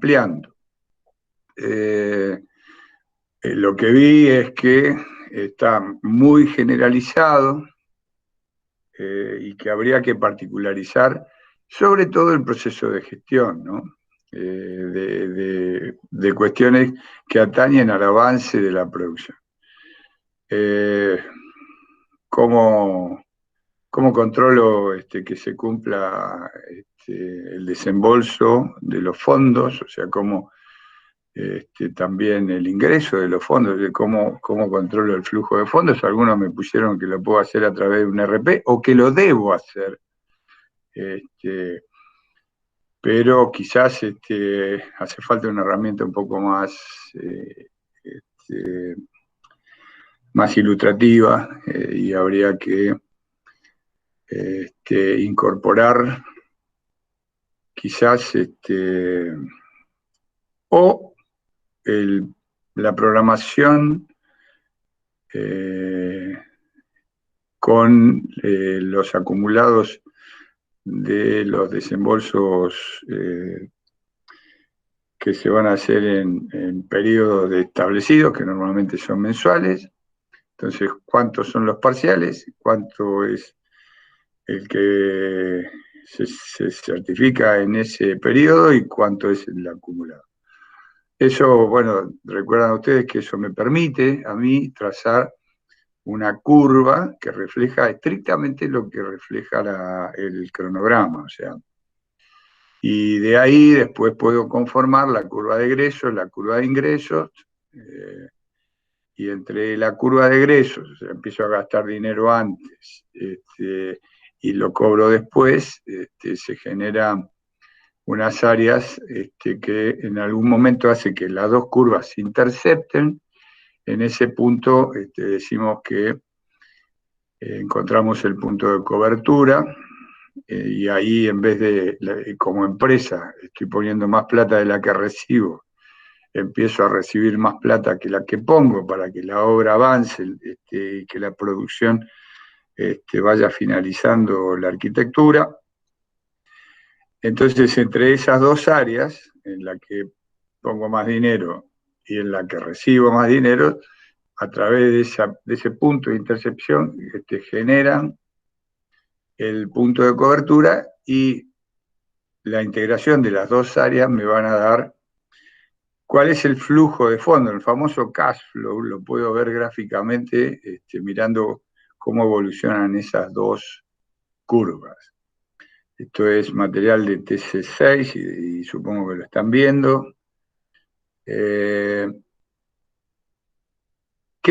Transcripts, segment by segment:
ampliando. Lo que vi es que está muy generalizado y que habría que particularizar sobre todo el proceso de gestión, ¿no? De cuestiones que atañen al avance de la producción. ¿Cómo controlo que se cumpla el desembolso de los fondos? O sea, cómo también el ingreso de los fondos, de cómo controlo el flujo de fondos. Algunos me pusieron que lo puedo hacer a través de un RP o que lo debo hacer. Pero quizás hace falta una herramienta un poco más, más ilustrativa y habría que incorporar quizás la programación con los acumulados de los desembolsos que se van a hacer en periodos establecidos, que normalmente son mensuales. Entonces, ¿cuántos son los parciales? ¿Cuánto es el que se certifica en ese periodo y cuánto es el acumulado? Eso, bueno, recuerdan ustedes que eso me permite a mí trazar una curva que refleja estrictamente lo que refleja el cronograma, o sea, y de ahí después puedo conformar la curva de egresos, la curva de ingresos, y entre la curva de egresos, o sea, empiezo a gastar dinero antes y lo cobro después, se generan unas áreas que en algún momento hace que las dos curvas se intercepten. En ese punto decimos que encontramos el punto de cobertura, y ahí en vez de, como empresa, estoy poniendo más plata de la que recibo, empiezo a recibir más plata que la que pongo para que la obra avance y que la producción vaya finalizando la arquitectura. Entonces, entre esas dos áreas, en la que pongo más dinero y en la que recibo más dinero, a través de ese punto de intercepción, generan el punto de cobertura, y la integración de las dos áreas me van a dar cuál es el flujo de fondo, el famoso cash flow. Lo puedo ver gráficamente mirando cómo evolucionan esas dos curvas. Esto es material de TC6 y supongo que lo están viendo. ¿Qué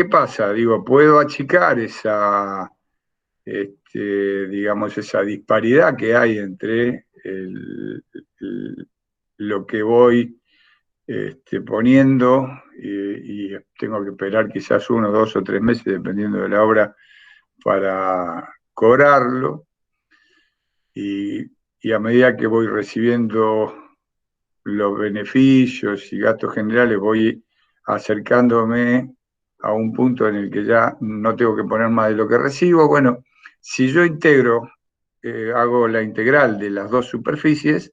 pasa? Digo, puedo achicar esa, digamos, esa disparidad que hay entre lo que voy poniendo y tengo que esperar quizás 1, 2 o 3 meses, dependiendo de la obra, para cobrarlo. Y a medida que voy recibiendo los beneficios y gastos generales, voy acercándome a un punto en el que ya no tengo que poner más de lo que recibo. Bueno, si yo integro, hago la integral de las dos superficies,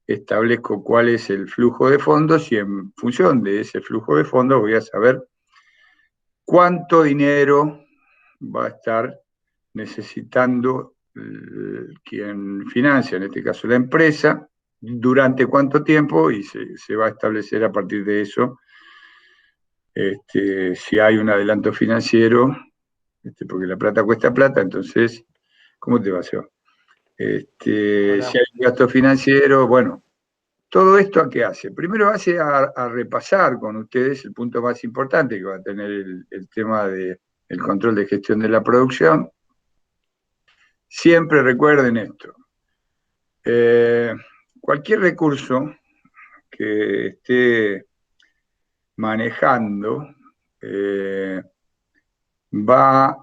establezco cuál es el flujo de fondos y en función de ese flujo de fondos voy a saber cuánto dinero va a estar necesitando quien financia, en este caso la empresa, durante cuánto tiempo, y se va a establecer a partir de eso si hay un adelanto financiero, porque la plata cuesta plata. Entonces, ¿cómo te va, Seba? Si hay un gasto financiero, bueno, todo esto ¿a qué hace? Primero hace a repasar con ustedes el punto más importante que va a tener el tema del control de gestión de la producción. Siempre recuerden esto. Cualquier recurso que esté manejando va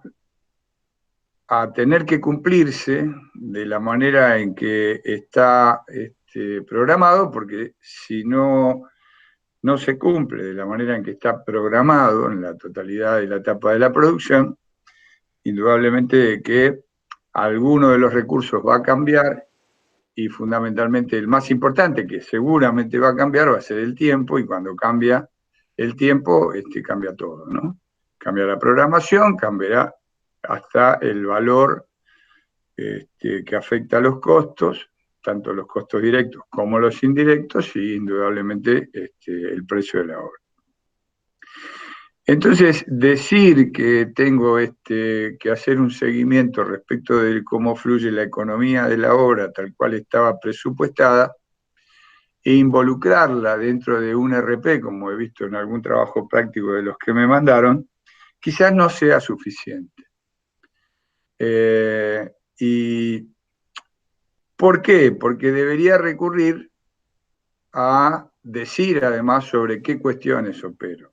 a tener que cumplirse de la manera en que está programado, porque si no se cumple de la manera en que está programado en la totalidad de la etapa de la producción, indudablemente que alguno de los recursos va a cambiar y fundamentalmente el más importante, que seguramente va a cambiar, va a ser el tiempo, y cuando cambia el tiempo, cambia todo, ¿no? Cambia la programación, cambiará hasta el valor que afecta a los costos, tanto los costos directos como los indirectos, y indudablemente el precio de la obra. Entonces, decir que tengo que hacer un seguimiento respecto de cómo fluye la economía de la obra tal cual estaba presupuestada, e involucrarla dentro de un RP, como he visto en algún trabajo práctico de los que me mandaron, quizás no sea suficiente. ¿Y por qué? Porque debería recurrir a decir además sobre qué cuestiones opero.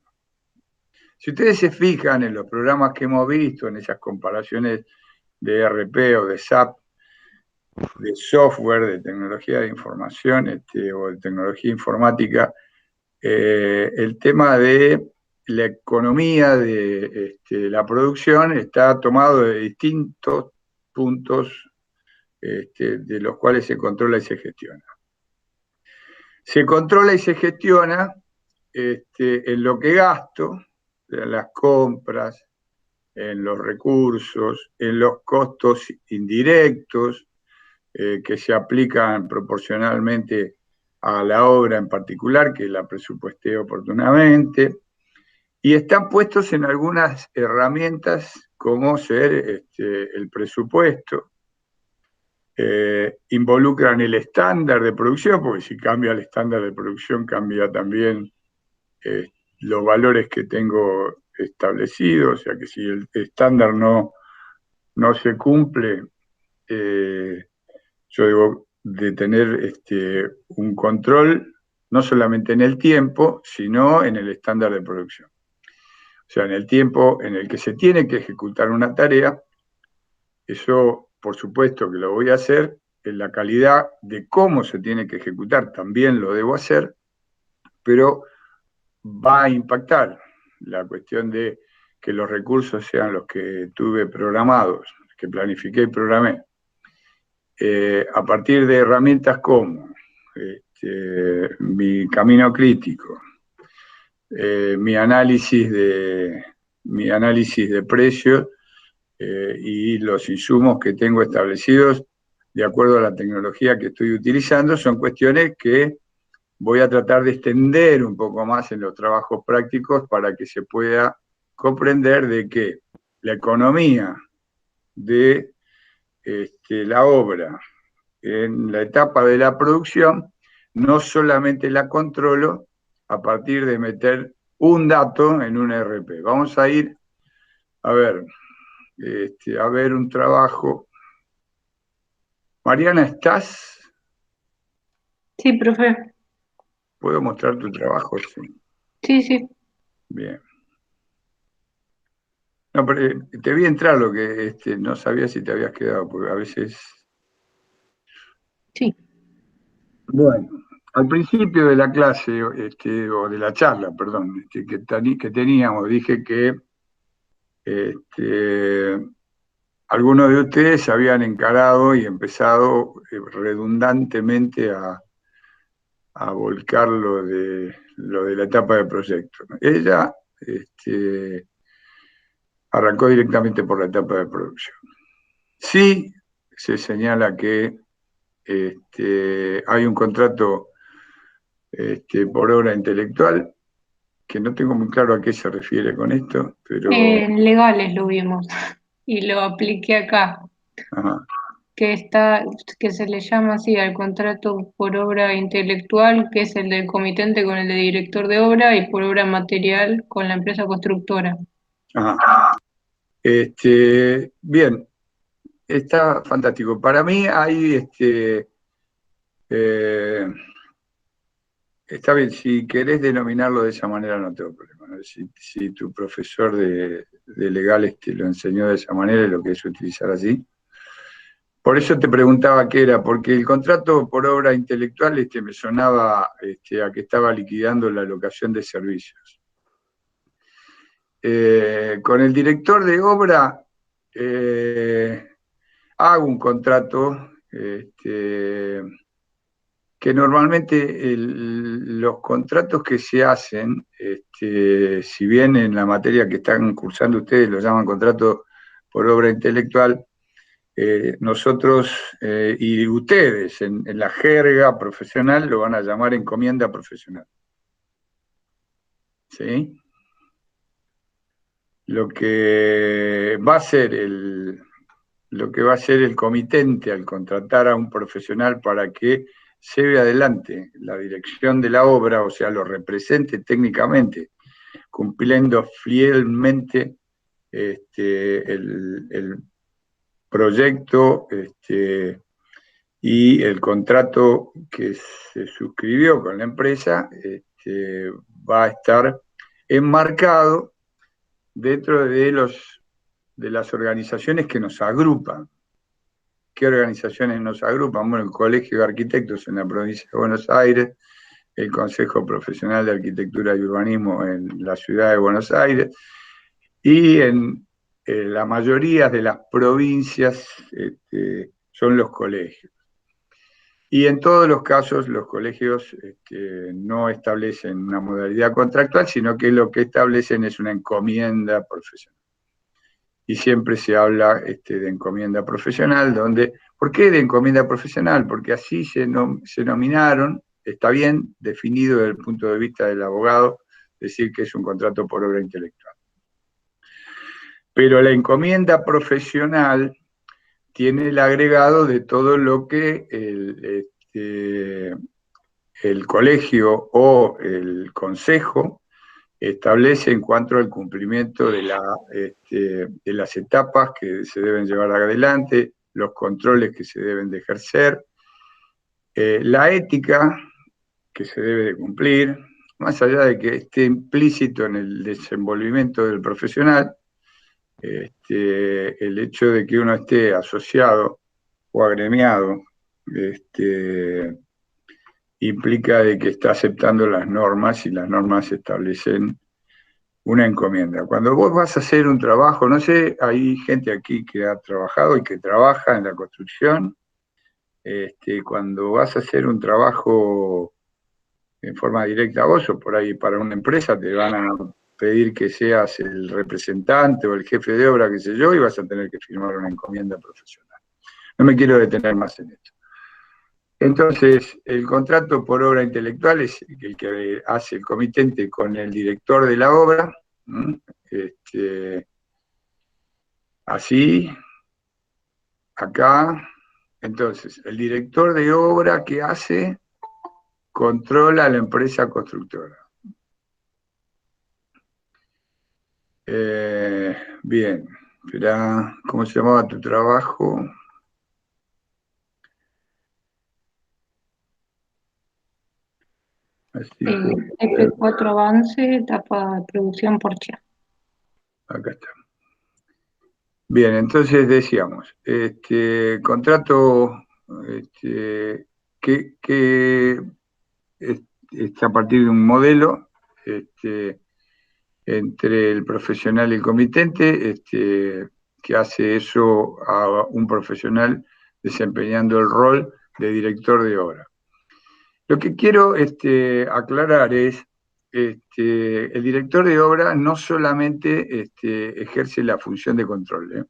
Si ustedes se fijan en los programas que hemos visto, en esas comparaciones de ERP o de SAP, de software, de tecnología de información o de tecnología informática, el tema de la economía de la producción está tomado de distintos puntos de los cuales se controla y se gestiona. Se controla y se gestiona en lo que gasto, en las compras, en los recursos, en los costos indirectos que se aplican proporcionalmente a la obra en particular, que la presupuesté oportunamente, y están puestos en algunas herramientas como ser el presupuesto. Involucran el estándar de producción, porque si cambia el estándar de producción, cambia también los valores que tengo establecidos, o sea que si el estándar no se cumple, yo debo de tener un control no solamente en el tiempo, sino en el estándar de producción. O sea, en el tiempo en el que se tiene que ejecutar una tarea, eso por supuesto que lo voy a hacer, en la calidad de cómo se tiene que ejecutar también lo debo hacer, pero va a impactar la cuestión de que los recursos sean los que tuve programados, que planifiqué y programé, a partir de herramientas como mi camino crítico, mi análisis de precios y los insumos que tengo establecidos de acuerdo a la tecnología que estoy utilizando, son cuestiones que voy a tratar de extender un poco más en los trabajos prácticos para que se pueda comprender de que la economía de la obra en la etapa de la producción no solamente la controlo a partir de meter un dato en un RP. Vamos a ir a ver, a ver un trabajo. Mariana, ¿estás? Sí, profe. ¿Puedo mostrar tu trabajo? Sí. Sí, sí, Bien. No, pero te vi entrar lo que no sabía si te habías quedado, porque a veces. sí. Bueno, al principio de la clase, o de la charla, perdón, que teníamos, dije que este, algunos de ustedes habían encarado y empezado redundantemente a volcar lo de la etapa de proyecto. Ella arrancó directamente por la etapa de producción. Sí se señala que hay un contrato por obra intelectual, que no tengo muy claro a qué se refiere con esto, pero Legales lo vimos y lo apliqué acá, ajá, que está, que se le llama así al contrato por obra intelectual, que es el del comitente con el de director de obra y por obra material con la empresa constructora. ajá. Bien, está fantástico. Para mí hay, eh, está bien, si querés denominarlo de esa manera no tengo problema, ¿no? Si tu profesor de legales te lo enseñó de esa manera y lo querés utilizar así. Por eso te preguntaba qué era, porque el contrato por obra intelectual me sonaba a que estaba liquidando la locación de servicios. Con el director de obra hago un contrato que normalmente los contratos que se hacen, si bien en la materia que están cursando ustedes lo llaman contrato por obra intelectual, nosotros y ustedes en la jerga profesional lo van a llamar encomienda profesional. ¿Sí? Lo que va a hacer el comitente al contratar a un profesional para que lleve adelante la dirección de la obra, o sea, lo represente técnicamente, cumpliendo fielmente el proyecto y el contrato que se suscribió con la empresa, va a estar enmarcado dentro de las organizaciones que nos agrupan. ¿Qué organizaciones nos agrupan? Bueno, el Colegio de Arquitectos en la provincia de Buenos Aires, el Consejo Profesional de Arquitectura y Urbanismo en la ciudad de Buenos Aires, y en la mayoría de las provincias son los colegios. Y en todos los casos los colegios no establecen una modalidad contractual, sino que lo que establecen es una encomienda profesional. Y siempre se habla de encomienda profesional, ¿por qué de encomienda profesional? Porque así se nominaron, está bien definido desde el punto de vista del abogado, decir que es un contrato por obra intelectual. Pero la encomienda profesional tiene el agregado de todo lo que el colegio o el consejo establece en cuanto al cumplimiento de las etapas que se deben llevar adelante, los controles que se deben de ejercer, la ética que se debe de cumplir, más allá de que esté implícito en el desenvolvimiento del profesional, el hecho de que uno esté asociado o agremiado, implica de que está aceptando las normas y las normas establecen una encomienda. Cuando vos vas a hacer un trabajo, no sé, hay gente aquí que ha trabajado y que trabaja en la construcción, cuando vas a hacer un trabajo en forma directa a vos o por ahí para una empresa, te van a pedir que seas el representante o el jefe de obra, qué sé yo, y vas a tener que firmar una encomienda profesional. No me quiero detener más en esto. Entonces, el contrato por obra intelectual es el que hace el comitente con el director de la obra, así, acá. Entonces, el director de obra, ¿qué hace? Controla a la empresa constructora. Bien, espera, ¿cómo se llamaba tu trabajo? F4 avance, etapa de producción Porsche. Acá está. Bien, entonces decíamos, contrato que está a partir de un modelo entre el profesional y el comitente, que hace eso a un profesional desempeñando el rol de director de obra. Lo que quiero aclarar es, el director de obra no solamente ejerce la función de control,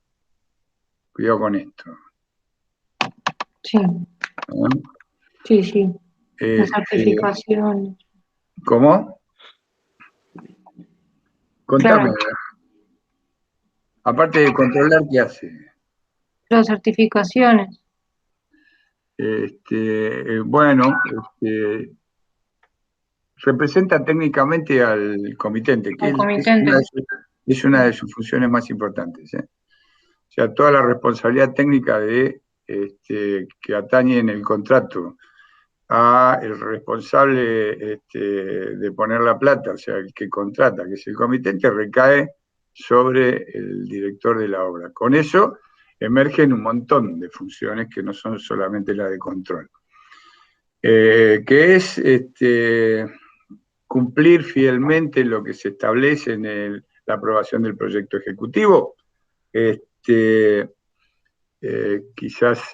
cuidado con esto. Sí. ¿Eh? Sí, sí. La certificación. ¿Cómo? Contame. Claro. Aparte de controlar, ¿qué hace? Las certificaciones. Bueno, representa técnicamente al comitente, que Al comitente. es una de sus funciones más importantes. O sea, toda la responsabilidad técnica que atañe en el contrato a el responsable de poner la plata, o sea, el que contrata, que es el comitente, recae sobre el director de la obra. Con eso emergen un montón de funciones que no son solamente la de control. Que es cumplir fielmente lo que se establece en la aprobación del proyecto ejecutivo, quizás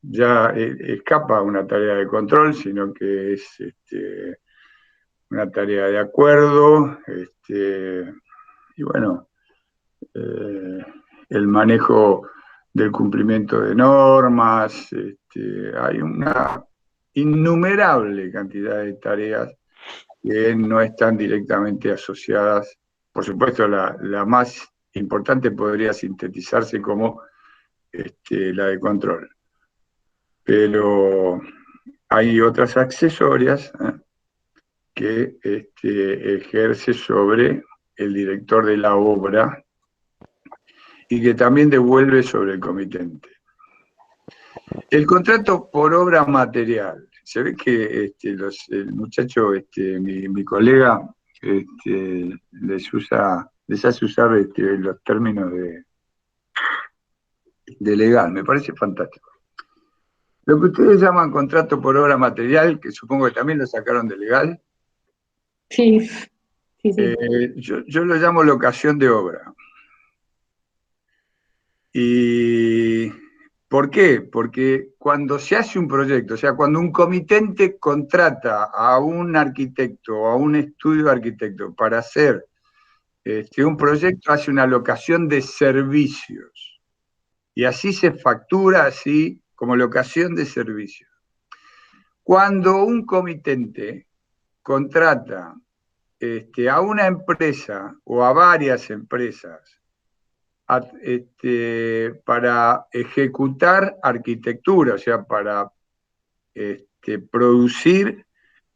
ya escapa una tarea de control, sino que es una tarea de acuerdo, y bueno, el manejo del cumplimiento de normas, hay una innumerable cantidad de tareas que no están directamente asociadas. Por supuesto, la más importante podría sintetizarse como la de control, pero hay otras accesorias que ejerce sobre el director de la obra y que también devuelve sobre el comitente. El contrato por obra material. Se ve que el muchacho, mi colega, les hace usar los términos de legal. Me parece fantástico. Lo que ustedes llaman contrato por obra material, que supongo que también lo sacaron de legal, Sí, sí, sí. yo lo llamo locación de obra. ¿Y por qué? Porque cuando se hace un proyecto, o sea, cuando un comitente contrata a un arquitecto o a un estudio de arquitecto para hacer un proyecto, hace una locación de servicios. Y así se factura, así como locación de servicios. Cuando un comitente contrata a una empresa o a varias empresas para ejecutar arquitectura, o sea, para producir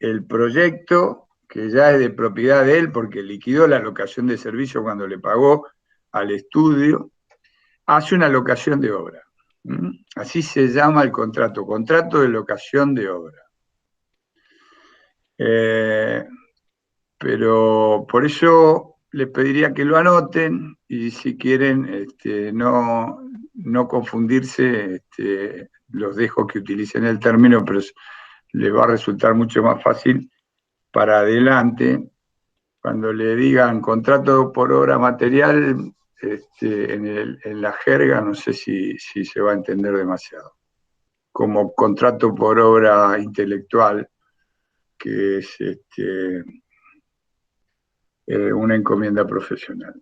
el proyecto que ya es de propiedad de él porque liquidó la locación de servicio cuando le pagó al estudio, hace una locación de obra. Así se llama el contrato, contrato de locación de obra. Pero por eso les pediría que lo anoten y si quieren no confundirse, los dejo que utilicen el término, pero les va a resultar mucho más fácil para adelante. Cuando le digan contrato por obra material, en la jerga no sé si se va a entender demasiado. Como contrato por obra intelectual, que es una encomienda profesional.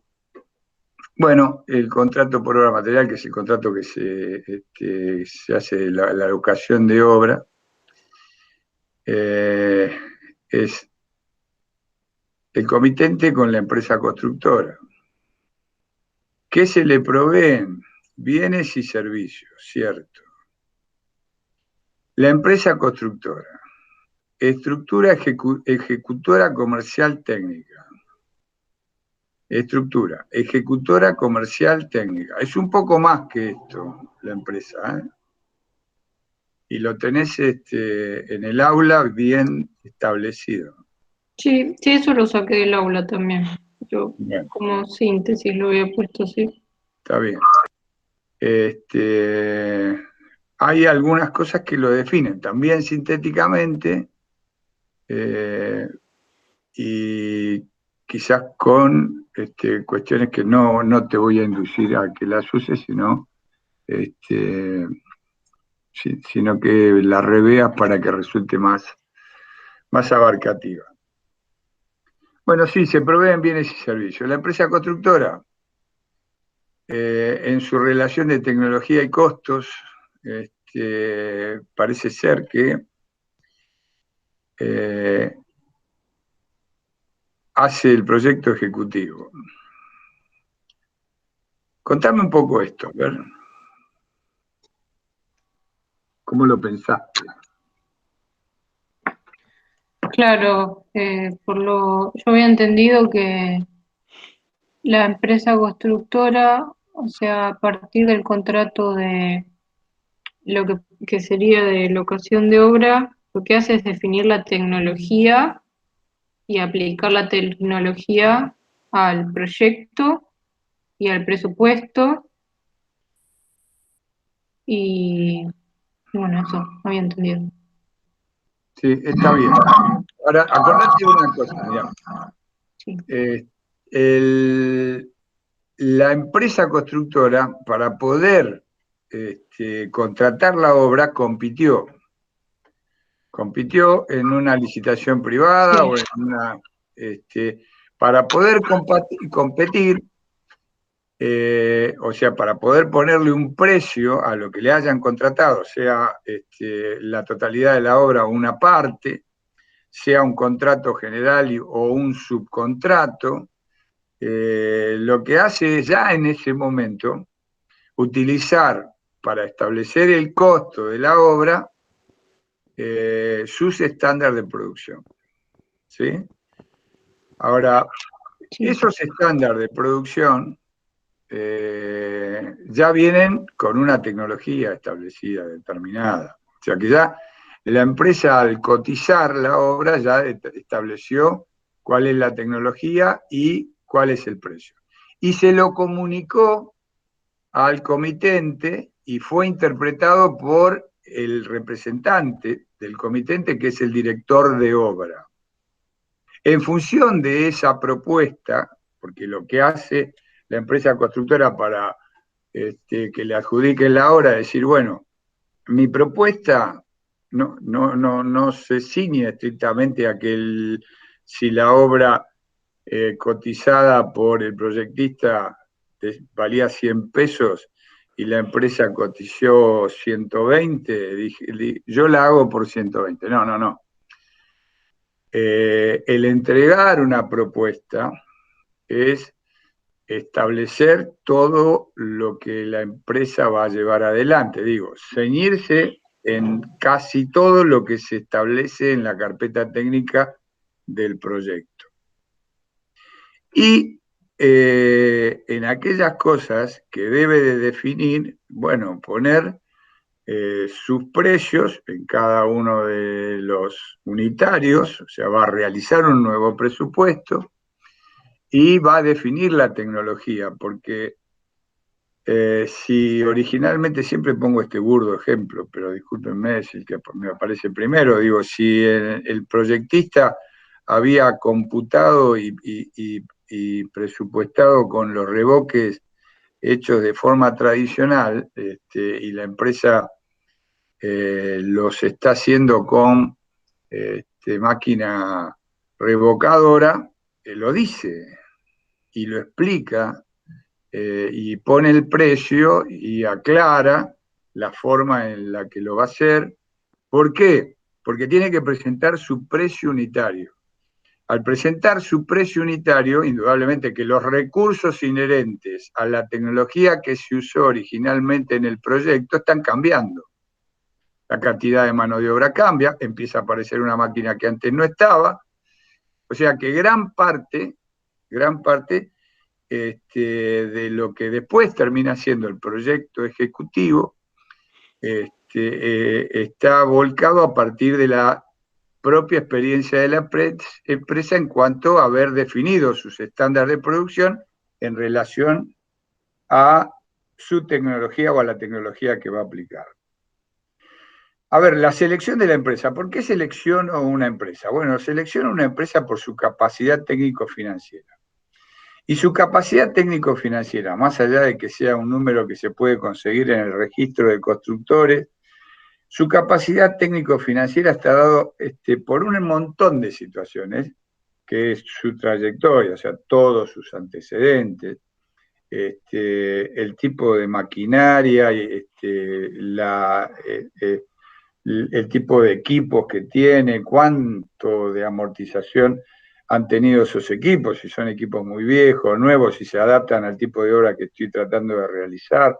Bueno, el contrato por obra material, que es el contrato que se hace la locación de obra, es el comitente con la empresa constructora. ¿Qué se le proveen? Bienes y servicios, cierto. La empresa constructora, estructura ejecutora comercial técnica. Estructura, ejecutora comercial técnica. Es un poco más que esto, la empresa, ¿eh? Y lo tenés en el aula bien establecido. Sí, sí, eso lo saqué del aula también. Yo Bien, como síntesis lo había puesto así. está bien. Hay algunas cosas que lo definen también sintéticamente y quizás con cuestiones que no te voy a inducir a que las uses, este, sino que la reveas para que resulte más abarcativa. Bueno, sí, se proveen bienes y servicios. La empresa constructora, en su relación de tecnología y costos, parece ser que hace el proyecto ejecutivo. Contame un poco esto, a ver, ¿cómo lo pensaste? Claro, yo había entendido que la empresa constructora, o sea, a partir del contrato de lo que sería de locación de obra, lo que hace es definir la tecnología y aplicar la tecnología al proyecto y al presupuesto y bueno, eso, había entendido. Sí, está bien. Ahora, acordate de una cosa, digamos. Sí. La empresa constructora, para poder contratar la obra, compitió en una licitación privada o en una, para poder competir, o sea, para poder ponerle un precio a lo que le hayan contratado, sea la totalidad de la obra o una parte, sea un contrato general o un subcontrato, lo que hace es ya en ese momento utilizar para establecer el costo de la obra sus estándares de producción. ¿Sí? Ahora, Sí. esos estándares de producción ya vienen con una tecnología establecida, determinada. O sea que ya la empresa al cotizar la obra ya estableció cuál es la tecnología y cuál es el precio. Y se lo comunicó al comitente y fue interpretado por el representante del comitente, que es el director de obra. En función de esa propuesta, porque lo que hace la empresa constructora para que le adjudiquen la obra es decir, bueno, mi propuesta no se ciñe estrictamente a que si la obra cotizada por el proyectista valía 100 pesos y la empresa cotizó 120, yo la hago por 120. No. El entregar una propuesta es establecer todo lo que la empresa va a llevar adelante. Digo, ceñirse en casi todo lo que se establece en la carpeta técnica del proyecto. Y en aquellas cosas que debe de definir, bueno, poner sus precios en cada uno de los unitarios, o sea, va a realizar un nuevo presupuesto y va a definir la tecnología, porque si originalmente, siempre pongo este burdo ejemplo, pero discúlpenme, es el que me aparece primero, digo, si el proyectista había computado y presupuestado con los revoques hechos de forma tradicional, y la empresa los está haciendo con máquina revocadora, lo dice y lo explica, y pone el precio y aclara la forma en la que lo va a hacer. ¿Por qué? Porque tiene que presentar su precio unitario. Al presentar su precio unitario, indudablemente que los recursos inherentes a la tecnología que se usó originalmente en el proyecto están cambiando. La cantidad de mano de obra cambia, empieza a aparecer una máquina que antes no estaba, o sea que gran parte de lo que después termina siendo el proyecto ejecutivo está volcado a partir de la propia experiencia de la empresa en cuanto a haber definido sus estándares de producción en relación a su tecnología o a la tecnología que va a aplicar. A ver, la selección de la empresa. ¿Por qué selecciono una empresa? Bueno, selecciono una empresa por su capacidad técnico-financiera. Y su capacidad técnico-financiera, más allá de que sea un número que se puede conseguir en el registro de constructores, su capacidad técnico-financiera está dado por un montón de situaciones, que es su trayectoria, o sea, todos sus antecedentes, el tipo de maquinaria, el tipo de equipos que tiene, cuánto de amortización han tenido esos equipos, si son equipos muy viejos, nuevos, si se adaptan al tipo de obra que estoy tratando de realizar.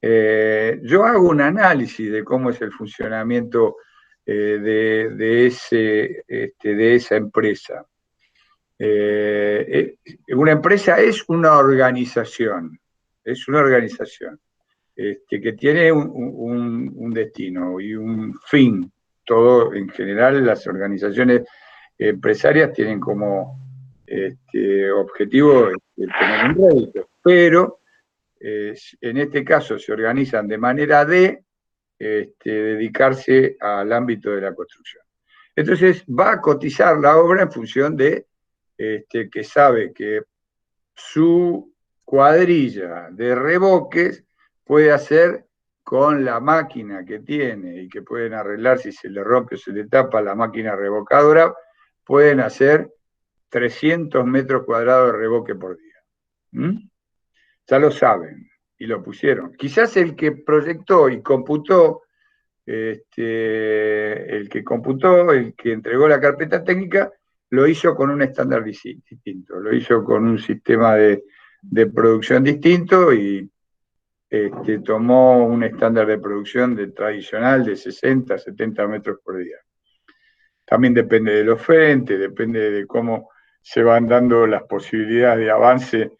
Yo hago un análisis de cómo es el funcionamiento de esa empresa. Una empresa es una organización, que tiene un destino y un fin. Todo, en general, las organizaciones empresarias tienen como objetivo tener un rédito, pero en este caso se organizan de manera de dedicarse al ámbito de la construcción. Entonces va a cotizar la obra en función de que sabe que su cuadrilla de revoques puede hacer con la máquina que tiene y que pueden arreglar si se le rompe o se le tapa la máquina revocadora, pueden hacer 300 metros cuadrados de revoque por día. Ya lo saben y lo pusieron. Quizás el que proyectó y computó, el que entregó la carpeta técnica, lo hizo con un estándar distinto, lo hizo con un sistema de producción distinto y tomó un estándar de producción tradicional de 60, 70 metros por día. También depende de los frentes, depende de cómo se van dando las posibilidades de avance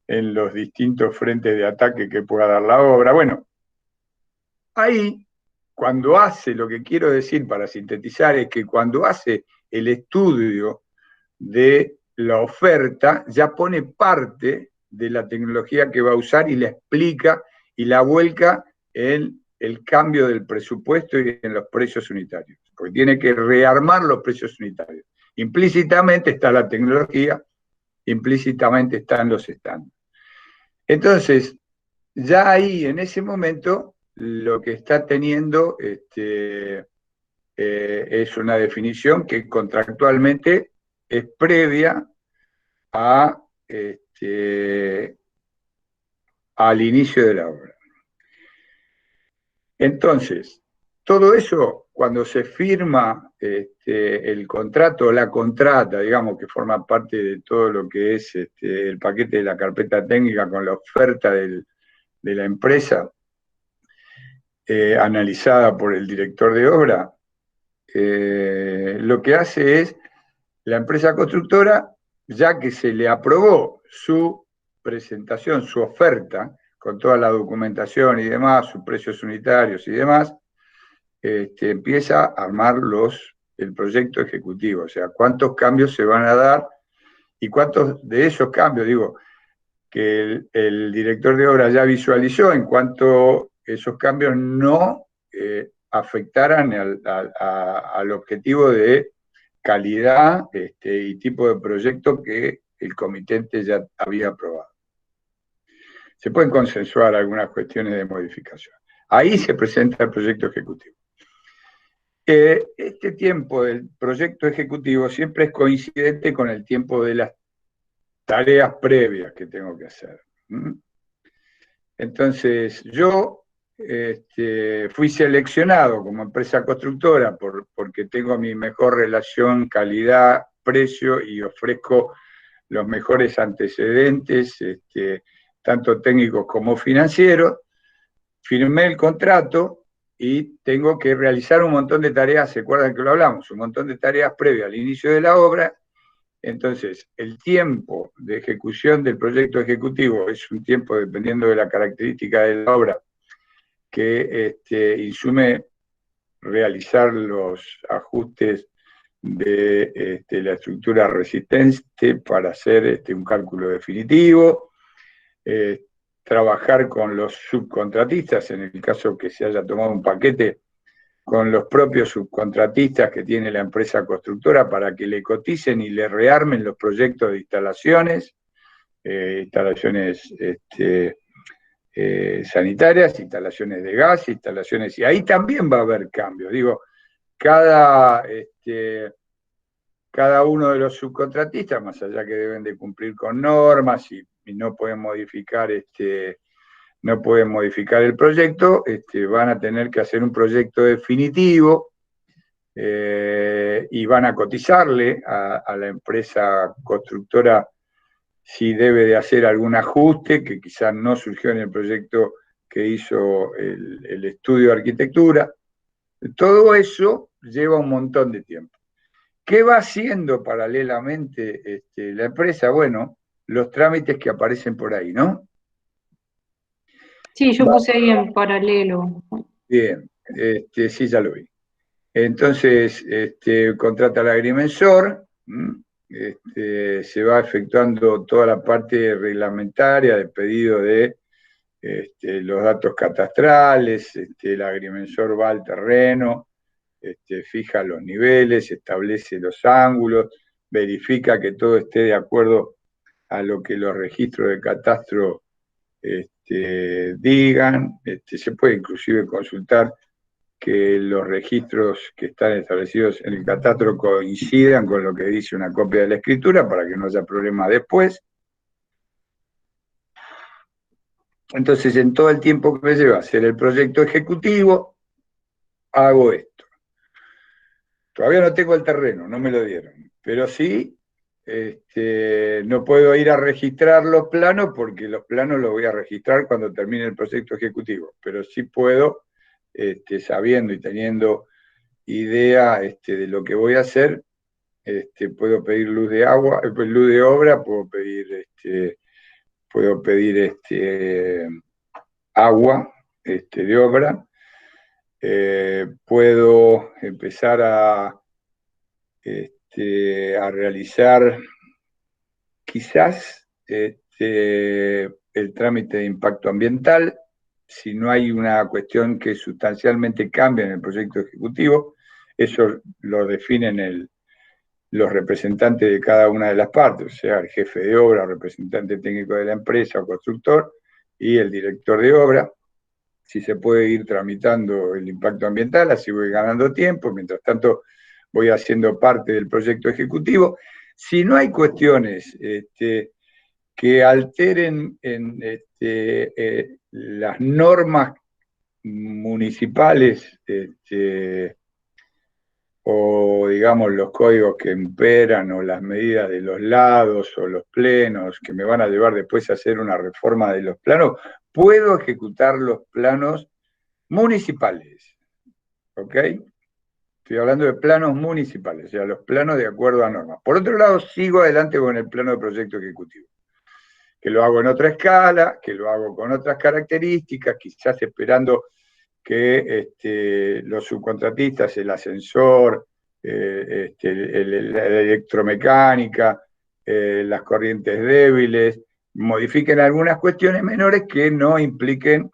en los distintos frentes de ataque que pueda dar la obra. Bueno, ahí, cuando hace, lo que quiero decir para sintetizar es que cuando hace el estudio de la oferta, ya pone parte de la tecnología que va a usar y la explica y la vuelca en el cambio del presupuesto y en los precios unitarios, porque tiene que rearmar los precios unitarios. Implícitamente está la tecnología, implícitamente están los estándares. Entonces, ya ahí, en ese momento, lo que está teniendo es una definición que contractualmente es previa a, al inicio de la obra. Entonces, todo eso, cuando se firma el contrato, la contrata, digamos, que forma parte de todo lo que es el paquete de la carpeta técnica con la oferta de la empresa, analizada por el director de obra, lo que hace es la empresa constructora, ya que se le aprobó su presentación, su oferta, con toda la documentación y demás, sus precios unitarios y demás, empieza a armar el proyecto ejecutivo, o sea, cuántos cambios se van a dar y cuántos de esos cambios, digo, que el director de obra ya visualizó en cuanto esos cambios no afectaran al objetivo de calidad y tipo de proyecto que el comitente ya había aprobado. Se pueden consensuar algunas cuestiones de modificación. Ahí se presenta el proyecto ejecutivo. Este tiempo del proyecto ejecutivo siempre es coincidente con el tiempo de las tareas previas que tengo que hacer. Entonces, yo fui seleccionado como empresa constructora porque tengo mi mejor relación calidad-precio y ofrezco los mejores antecedentes, tanto técnicos como financieros. Firmé el contrato y tengo que realizar un montón de tareas, ¿se acuerdan que lo hablamos? Un montón de tareas previas al inicio de la obra. Entonces, el tiempo de ejecución del proyecto ejecutivo es un tiempo, dependiendo de la característica de la obra, que insume realizar los ajustes de la estructura resistente para hacer un cálculo definitivo, trabajar con los subcontratistas, en el caso que se haya tomado un paquete, con los propios subcontratistas que tiene la empresa constructora para que le coticen y le rearmen los proyectos de instalaciones, sanitarias, instalaciones de gas, instalaciones, y ahí también va a haber cambios. Digo, cada uno de los subcontratistas, más allá que deben de cumplir con normas y no pueden modificar el proyecto, van a tener que hacer un proyecto definitivo y van a cotizarle a la empresa constructora si debe de hacer algún ajuste que quizás no surgió en el proyecto que hizo el estudio de arquitectura. Todo eso lleva un montón de tiempo. ¿Qué va haciendo paralelamente la empresa? Bueno, los trámites que aparecen por ahí, ¿no? Sí, yo puse ahí en paralelo. Bien, sí, ya lo vi. Entonces, contrata al agrimensor, se va efectuando toda la parte reglamentaria de pedido de los datos catastrales, el agrimensor va al terreno, fija los niveles, establece los ángulos, verifica que todo esté de acuerdo a lo que los registros de catastro digan, se puede inclusive consultar que los registros que están establecidos en el catastro coincidan con lo que dice una copia de la escritura para que no haya problema después. Entonces, en todo el tiempo que me lleva a hacer el proyecto ejecutivo, hago esto. Todavía no tengo el terreno, no me lo dieron, pero sí, no puedo ir a registrar los planos porque los planos los voy a registrar cuando termine el proyecto ejecutivo, pero sí puedo, sabiendo y teniendo idea de lo que voy a hacer, puedo pedir luz de agua, luz de obra, puedo pedir agua de obra, puedo empezar a realizar quizás el trámite de impacto ambiental, si no hay una cuestión que sustancialmente cambie en el proyecto ejecutivo. Eso lo definen los representantes de cada una de las partes, o sea, el jefe de obra, el representante técnico de la empresa o constructor, y el director de obra. Si se puede ir tramitando el impacto ambiental, así voy ganando tiempo, mientras tanto voy haciendo parte del proyecto ejecutivo. Si no hay cuestiones que alteren las normas municipales o digamos los códigos que imperan o las medidas de los lados o los plenos que me van a llevar después a hacer una reforma de los planos, puedo ejecutar los planos municipales, ¿ok? Estoy hablando de planos municipales, o sea, los planos de acuerdo a normas. Por otro lado, sigo adelante con el plano de proyecto ejecutivo, que lo hago en otra escala, que lo hago con otras características, quizás esperando que los subcontratistas, el ascensor, la electromecánica, las corrientes débiles, modifiquen algunas cuestiones menores que no impliquen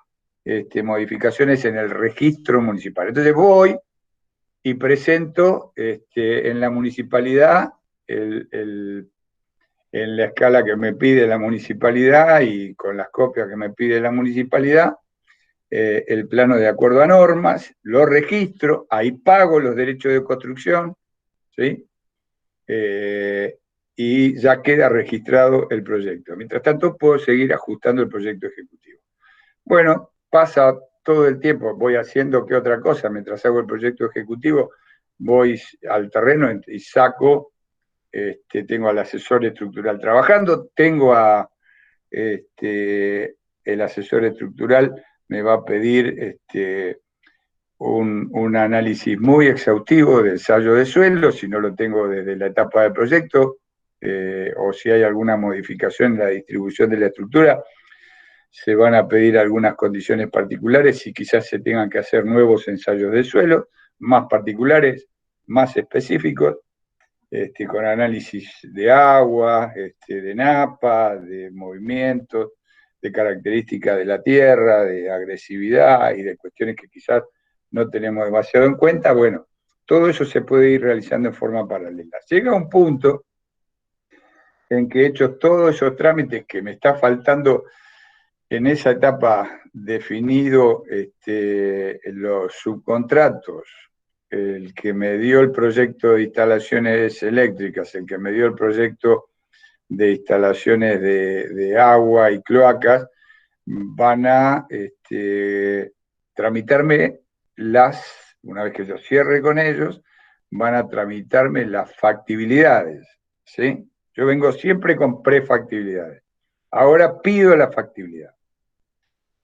modificaciones en el registro municipal. Entonces voy y presento en la municipalidad en la escala que me pide la municipalidad y con las copias que me pide la municipalidad, el plano de acuerdo a normas, lo registro, ahí pago los derechos de construcción, ¿sí? Y ya queda registrado el proyecto. Mientras tanto, puedo seguir ajustando el proyecto ejecutivo. Bueno, pasa todo el tiempo, voy haciendo qué otra cosa, mientras hago el proyecto ejecutivo, voy al terreno y saco, tengo al asesor estructural trabajando, tengo el asesor estructural me va a pedir un análisis muy exhaustivo de ensayo de suelo, si no lo tengo desde la etapa del proyecto, o si hay alguna modificación en la distribución de la estructura, se van a pedir algunas condiciones particulares y quizás se tengan que hacer nuevos ensayos de suelo, más particulares, más específicos, con análisis de agua, de napa, de movimientos, de características de la tierra, de agresividad y de cuestiones que quizás no tenemos demasiado en cuenta. Bueno, todo eso se puede ir realizando en forma paralela. Llega un punto en que he hecho todos esos trámites que me está faltando en esa etapa definido los subcontratos, el que me dio el proyecto de instalaciones eléctricas, el que me dio el proyecto de instalaciones de agua y cloacas, van a tramitarme una vez que yo cierre con ellos, van a tramitarme las factibilidades, ¿sí? Yo vengo siempre con prefactibilidades. Ahora pido la factibilidad.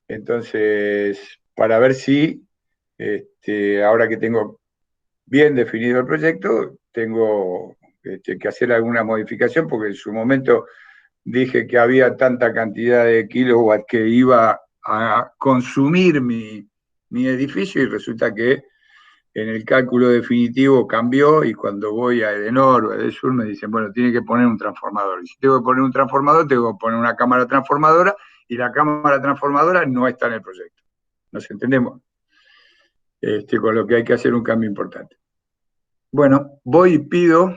Entonces, para ver si, ahora que tengo bien definido el proyecto, tengo que hacer alguna modificación, porque en su momento dije que había tanta cantidad de kilowatts que iba a consumir mi edificio, y resulta que en el cálculo definitivo cambió, y cuando voy a Edenor o a Edesur me dicen, bueno, tiene que poner un transformador. Y si tengo que poner un transformador, tengo que poner una cámara transformadora, y la cámara transformadora no está en el proyecto. ¿Nos entendemos? Con lo que hay que hacer un cambio importante. Bueno, voy y pido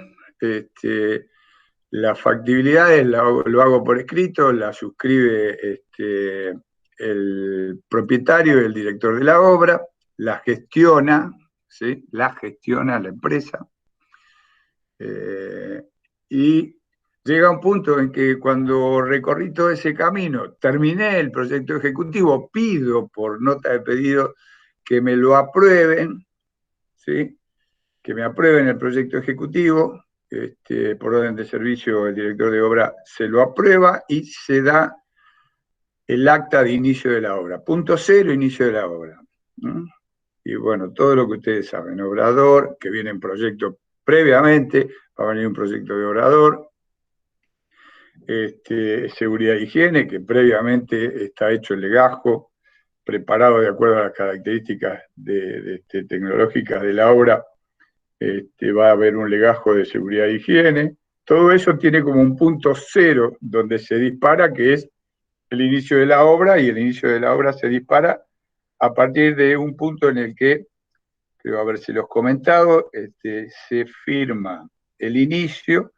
las factibilidades, lo hago por escrito, la suscribe el propietario y el director de la obra, la gestiona, ¿sí? La gestiona la empresa. Y llega un punto en que cuando recorrí todo ese camino, terminé el proyecto ejecutivo, pido por nota de pedido que me lo aprueben, ¿sí? Que me aprueben el proyecto ejecutivo, por orden de servicio el director de obra se lo aprueba y se da el acta de inicio de la obra. Punto cero, inicio de la obra. ¿No? Y bueno, todo lo que ustedes saben, obrador, que viene en proyecto previamente, va a venir un proyecto de obrador, seguridad e higiene, que previamente está hecho el legajo, preparado de acuerdo a las características tecnológicas de la obra, va a haber un legajo de seguridad e higiene. Todo eso tiene como un punto cero donde se dispara, que es el inicio de la obra, y el inicio de la obra se dispara a partir de un punto en el que, creo haberse los comentado, se firma el inicio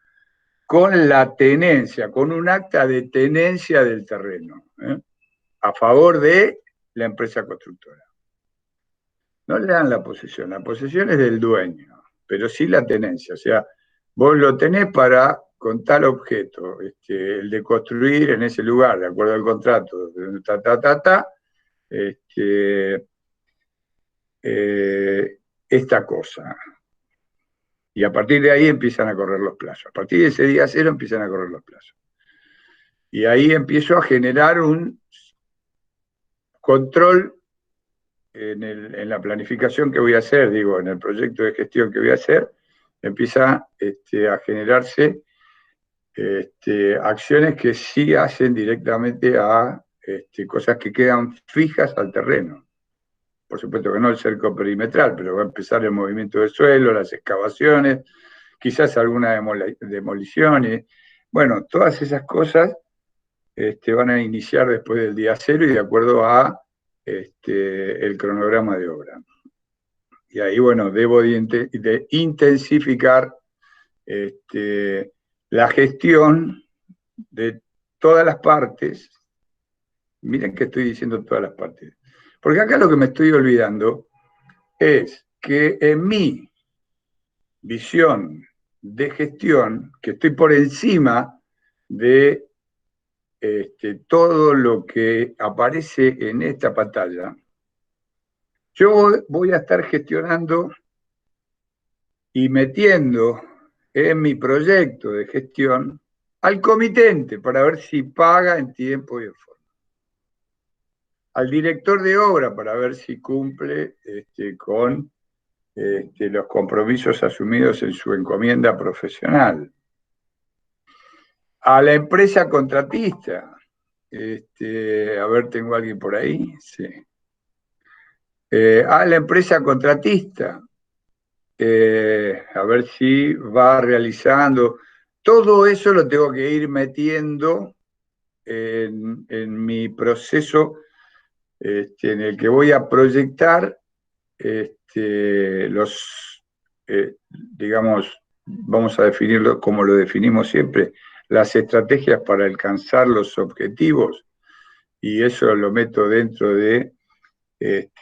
con la tenencia, con un acta de tenencia del terreno, a favor de la empresa constructora. No le dan la posesión es del dueño, pero sí la tenencia, o sea, vos lo tenés para con tal objeto, el de construir en ese lugar, de acuerdo al contrato, esta cosa. Y a partir de ahí empiezan a correr los plazos. A partir de ese día cero empiezan a correr los plazos. Y ahí empiezo a generar un control en la planificación que voy a hacer, digo, en el proyecto de gestión que voy a hacer, empieza a generarse acciones que sí hacen directamente a cosas que quedan fijas al terreno. Por supuesto que no el cerco perimetral, pero va a empezar el movimiento del suelo, las excavaciones, quizás algunas demoliciones. Bueno, todas esas cosas van a iniciar después del día cero y de acuerdo a el cronograma de obra. Y ahí, bueno, debo de intensificar la gestión de todas las partes. Miren que estoy diciendo todas las partes. Porque acá lo que me estoy olvidando es que en mi visión de gestión, que estoy por encima de todo lo que aparece en esta pantalla, yo voy a estar gestionando y metiendo en mi proyecto de gestión al comitente para ver si paga en tiempo y en forma. Al director de obra para ver si cumple con los compromisos asumidos en su encomienda profesional. A la empresa contratista, a ver, ¿tengo alguien por ahí? Sí. A la empresa contratista, a ver si va realizando. Todo eso lo tengo que ir metiendo en mi proceso en el que voy a proyectar digamos, vamos a definirlo como lo definimos siempre, las estrategias para alcanzar los objetivos, y eso lo meto dentro de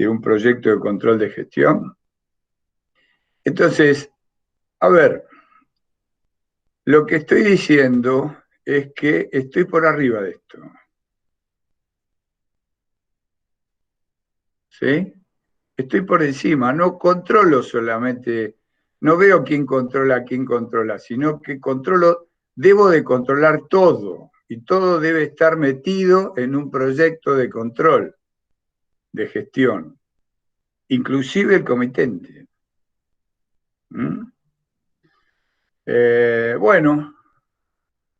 un proyecto de control de gestión. Entonces, a ver, lo que estoy diciendo es que estoy por arriba de esto. ¿Sí? Estoy por encima, no controlo solamente, no veo quién controla, sino que debo de controlar todo, y todo debe estar metido en un proyecto de control, de gestión, inclusive el comitente. Bueno,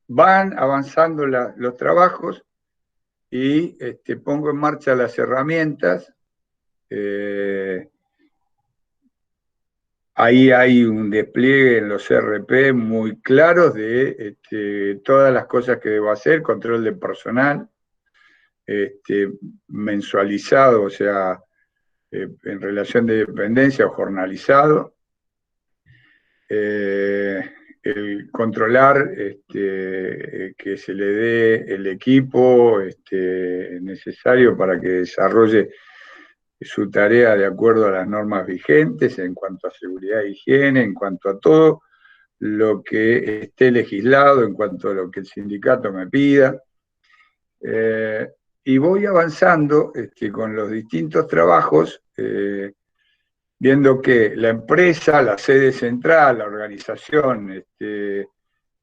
van avanzando los trabajos y pongo en marcha las herramientas. Ahí hay un despliegue en los RP muy claros de todas las cosas que debo hacer, control de personal, mensualizado, o sea, en relación de dependencia o jornalizado. el controlar que se le dé el equipo necesario para que desarrolle su tarea de acuerdo a las normas vigentes en cuanto a seguridad e higiene, en cuanto a todo lo que esté legislado, en cuanto a lo que el sindicato me pida. Y voy avanzando con los distintos trabajos, viendo que la empresa, la sede central, la organización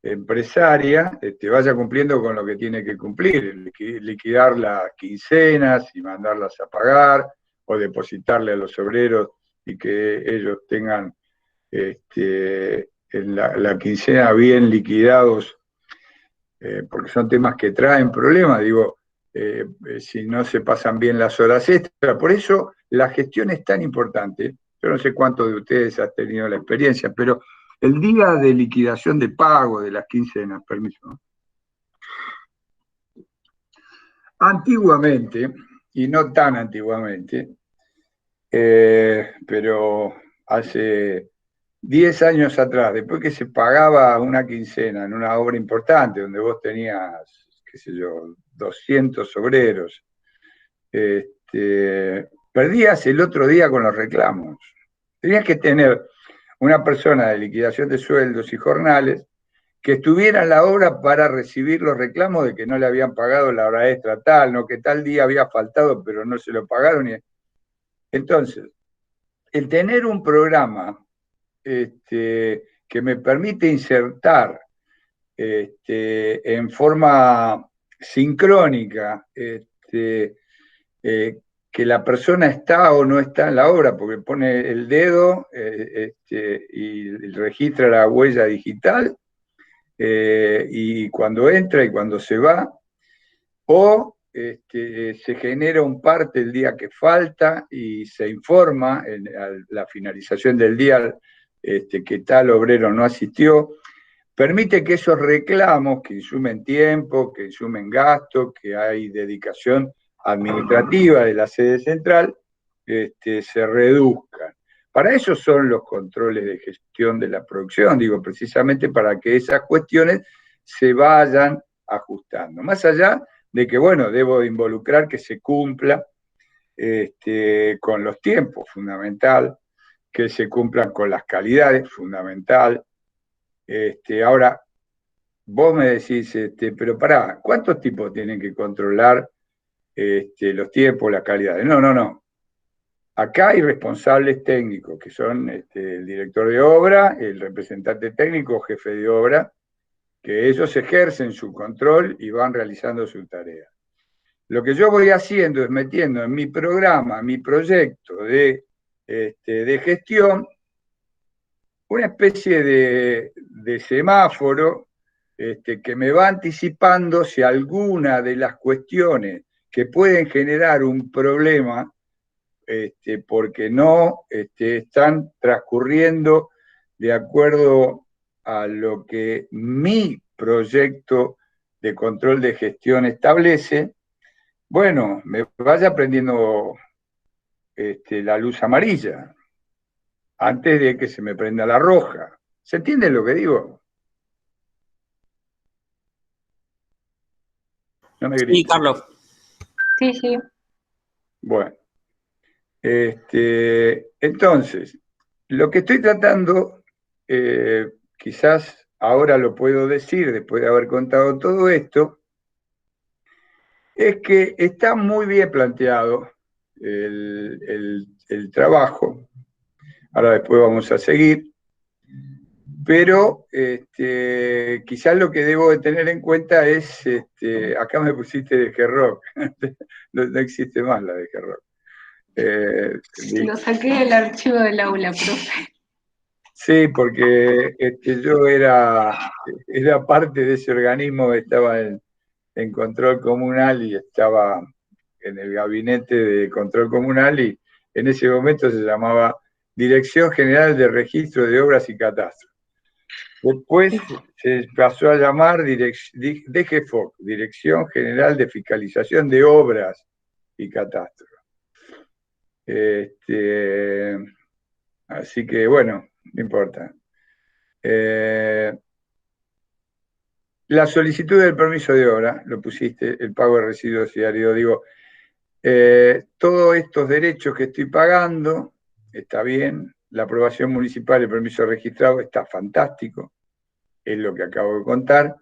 empresaria, vaya cumpliendo con lo que tiene que cumplir, liquidar las quincenas y mandarlas a pagar, o depositarle a los obreros y que ellos tengan en la quincena bien liquidados, porque son temas que traen problemas, digo, si no se pasan bien las horas extras. Por eso la gestión es tan importante. Yo no sé cuántos de ustedes han tenido la experiencia, pero el día de liquidación de pago de las quincenas, permiso. Antiguamente, y no tan antiguamente, pero hace 10 años atrás, después que se pagaba una quincena en una obra importante, donde vos tenías, qué sé yo, 200 obreros, perdías el otro día con los reclamos. Tenías que tener una persona de liquidación de sueldos y jornales que estuviera en la obra para recibir los reclamos de que no le habían pagado la hora extra tal, no que tal día había faltado, pero no se lo pagaron. Entonces, el tener un programa que me permite insertar en forma sincrónica que la persona está o no está en la obra, porque pone el dedo y registra la huella digital, y cuando entra y cuando se va, o se genera un parte el día que falta y se informa a la finalización del día que tal obrero no asistió, permite que esos reclamos que insumen tiempo, que insumen gasto, que hay dedicación administrativa de la sede central, se reduzcan. Para eso son los controles de gestión de la producción, digo, precisamente para que esas cuestiones se vayan ajustando. Más allá de que, bueno, debo involucrar que se cumpla con los tiempos, fundamental, que se cumplan con las calidades, fundamental. Ahora, vos me decís, pero pará, ¿cuántos tipos tienen que controlar los tiempos, las calidades? No, no, no. Acá hay responsables técnicos, que son el director de obra, el representante técnico, jefe de obra, que ellos ejercen su control y van realizando su tarea. Lo que yo voy haciendo es metiendo en mi programa, mi proyecto de gestión, una especie de semáforo que me va anticipando si alguna de las cuestiones que pueden generar un problema, porque no están transcurriendo de acuerdo a lo que mi proyecto de control de gestión establece, bueno, me vaya prendiendo la luz amarilla antes de que se me prenda la roja. ¿Se entiende lo que digo? No me Sí, grites. Carlos. Sí, sí. Bueno, entonces, lo que estoy tratando, quizás ahora lo puedo decir después de haber contado todo esto, es que está muy bien planteado el trabajo. Ahora después vamos a seguir. Pero quizás lo que debo de tener en cuenta es, acá me pusiste de G-Rock, no existe más la de G-Rock. Lo saqué del archivo del aula, profe. Sí, porque yo era parte de ese organismo, estaba en control comunal y estaba en el gabinete de control comunal, y en ese momento se llamaba Dirección General de Registro de Obras y Catastro. Después se pasó a llamar DGFOC, Dirección General de Fiscalización de Obras y Catastro. Así que, bueno, no importa. la solicitud del permiso de obra, lo pusiste, el pago de residuos y áridos, digo, todos estos derechos que estoy pagando, está bien, la aprobación municipal, el permiso registrado, está fantástico, es lo que acabo de contar,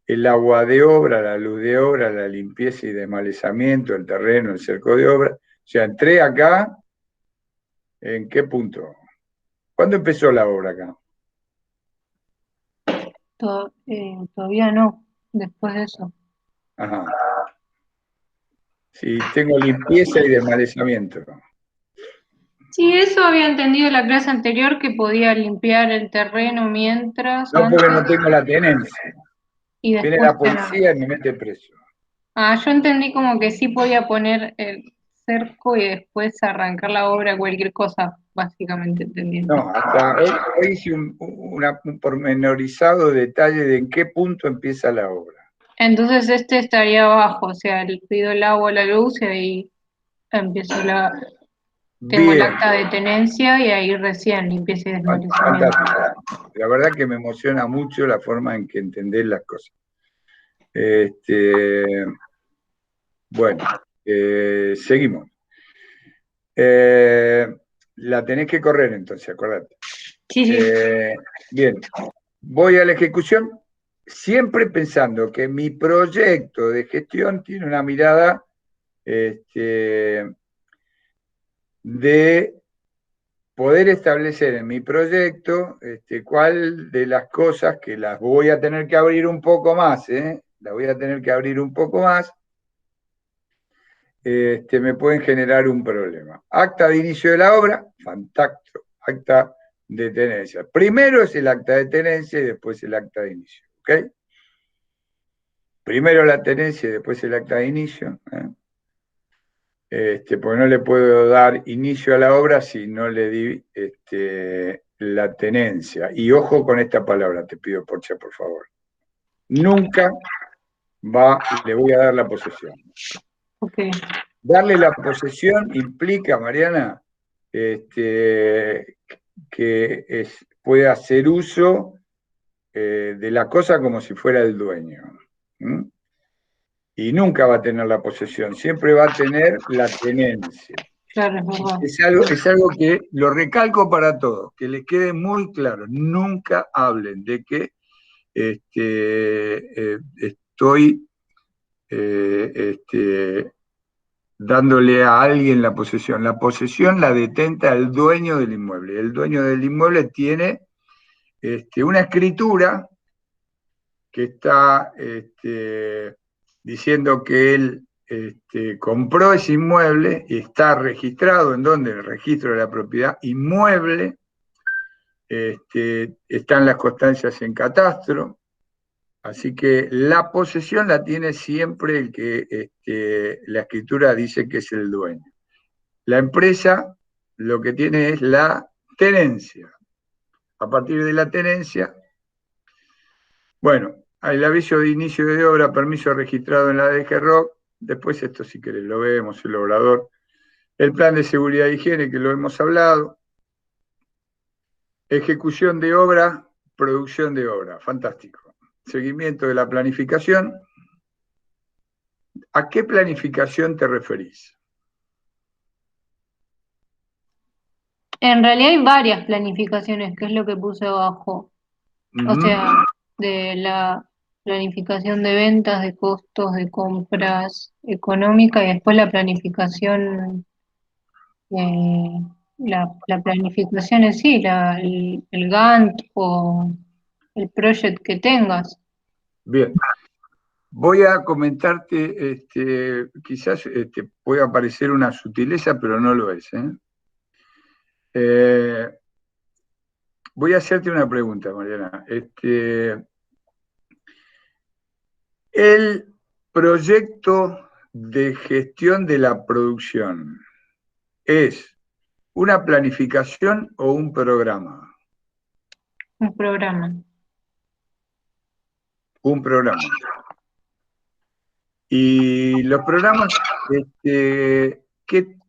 el agua de obra, la luz de obra, la limpieza y desmalezamiento, el terreno, el cerco de obra, o sea, entré acá, ¿en qué punto? ¿Cuándo empezó la obra acá? Todavía no, después de eso. Ajá. Sí, tengo limpieza y desmalezamiento. Sí, eso había entendido en la clase anterior que podía limpiar el terreno mientras, No porque antes no tengo la tenencia. y Viene después la ya no. policía y me mete preso. Ah, yo entendí como que sí podía poner el cerco y después arrancar la obra, cualquier cosa, básicamente entendiendo. No, hasta hoy hice un pormenorizado detalle de en qué punto empieza la obra. Entonces este estaría abajo, o sea, le pido el agua, la luz y ahí empiezo tengo el Bien, acta de tenencia y ahí recién limpieza y desmalezamiento. fantástico. La verdad que me emociona mucho la forma en que entendés las cosas. Este, bueno, seguimos. La tenés que correr entonces, acordate. Sí, sí. Bien, voy a la ejecución siempre pensando que mi proyecto de gestión tiene una mirada de poder establecer en mi proyecto cuál de las cosas que las voy a tener que abrir un poco más, las voy a tener que abrir un poco más, me pueden generar un problema. Acta de inicio de la obra, fantástico. Acta de tenencia. Primero es el acta de tenencia y después el acta de inicio. ¿Ok? Primero la tenencia y después el acta de inicio. Porque no le puedo dar inicio a la obra si no le di la tenencia. Y ojo con esta palabra, te pido, Porcha, por favor. Nunca le voy a dar la posesión. Ok. Darle la posesión implica, Mariana, que puede hacer uso de la cosa como si fuera el dueño. ¿Mm? Y nunca va a tener la posesión, siempre va a tener la tenencia. Claro, es verdad. Es algo que lo recalco para todos, que les quede muy claro. Nunca hablen de que estoy dándole a alguien la posesión. La posesión la detenta el dueño del inmueble. El dueño del inmueble tiene una escritura que está diciendo que él compró ese inmueble y está registrado en donde, en el registro de la propiedad inmueble, están las constancias en catastro, así que la posesión la tiene siempre el que la escritura dice que es el dueño. La empresa lo que tiene es la tenencia. A partir de la tenencia, bueno, el aviso de inicio de obra, permiso registrado en la DGROC, después esto si querés lo vemos, el obrador, el plan de seguridad e higiene que lo hemos hablado, ejecución de obra, producción de obra, fantástico. Seguimiento de la planificación. ¿A qué planificación te referís? En realidad hay varias planificaciones, que es lo que puse abajo. O sea, de la planificación de ventas, de costos, de compras económica y después la planificación, la planificación en sí, el Gantt o el project que tengas. Bien, voy a comentarte, quizás pueda parecer una sutileza, pero no lo es. Voy a hacerte una pregunta, Mariana. El proyecto de gestión de la producción es una planificación o un programa. Un programa. Un programa. Y los programas, ¿qué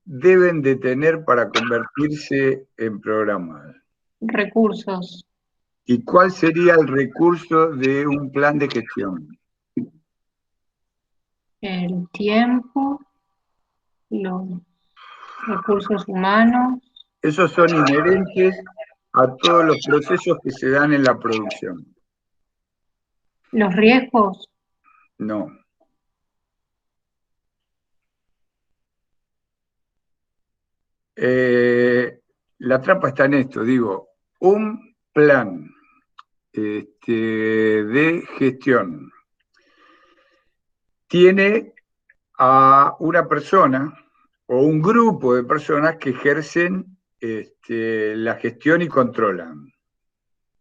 deben de tener para convertirse en programas? Recursos. ¿Y cuál sería el recurso de un plan de gestión? El tiempo, los recursos humanos, Esos son inherentes a todos los procesos que se dan en la producción. los riesgos, No. La trampa está en esto, digo, un plan de gestión tiene a una persona o un grupo de personas que ejercen la gestión y controlan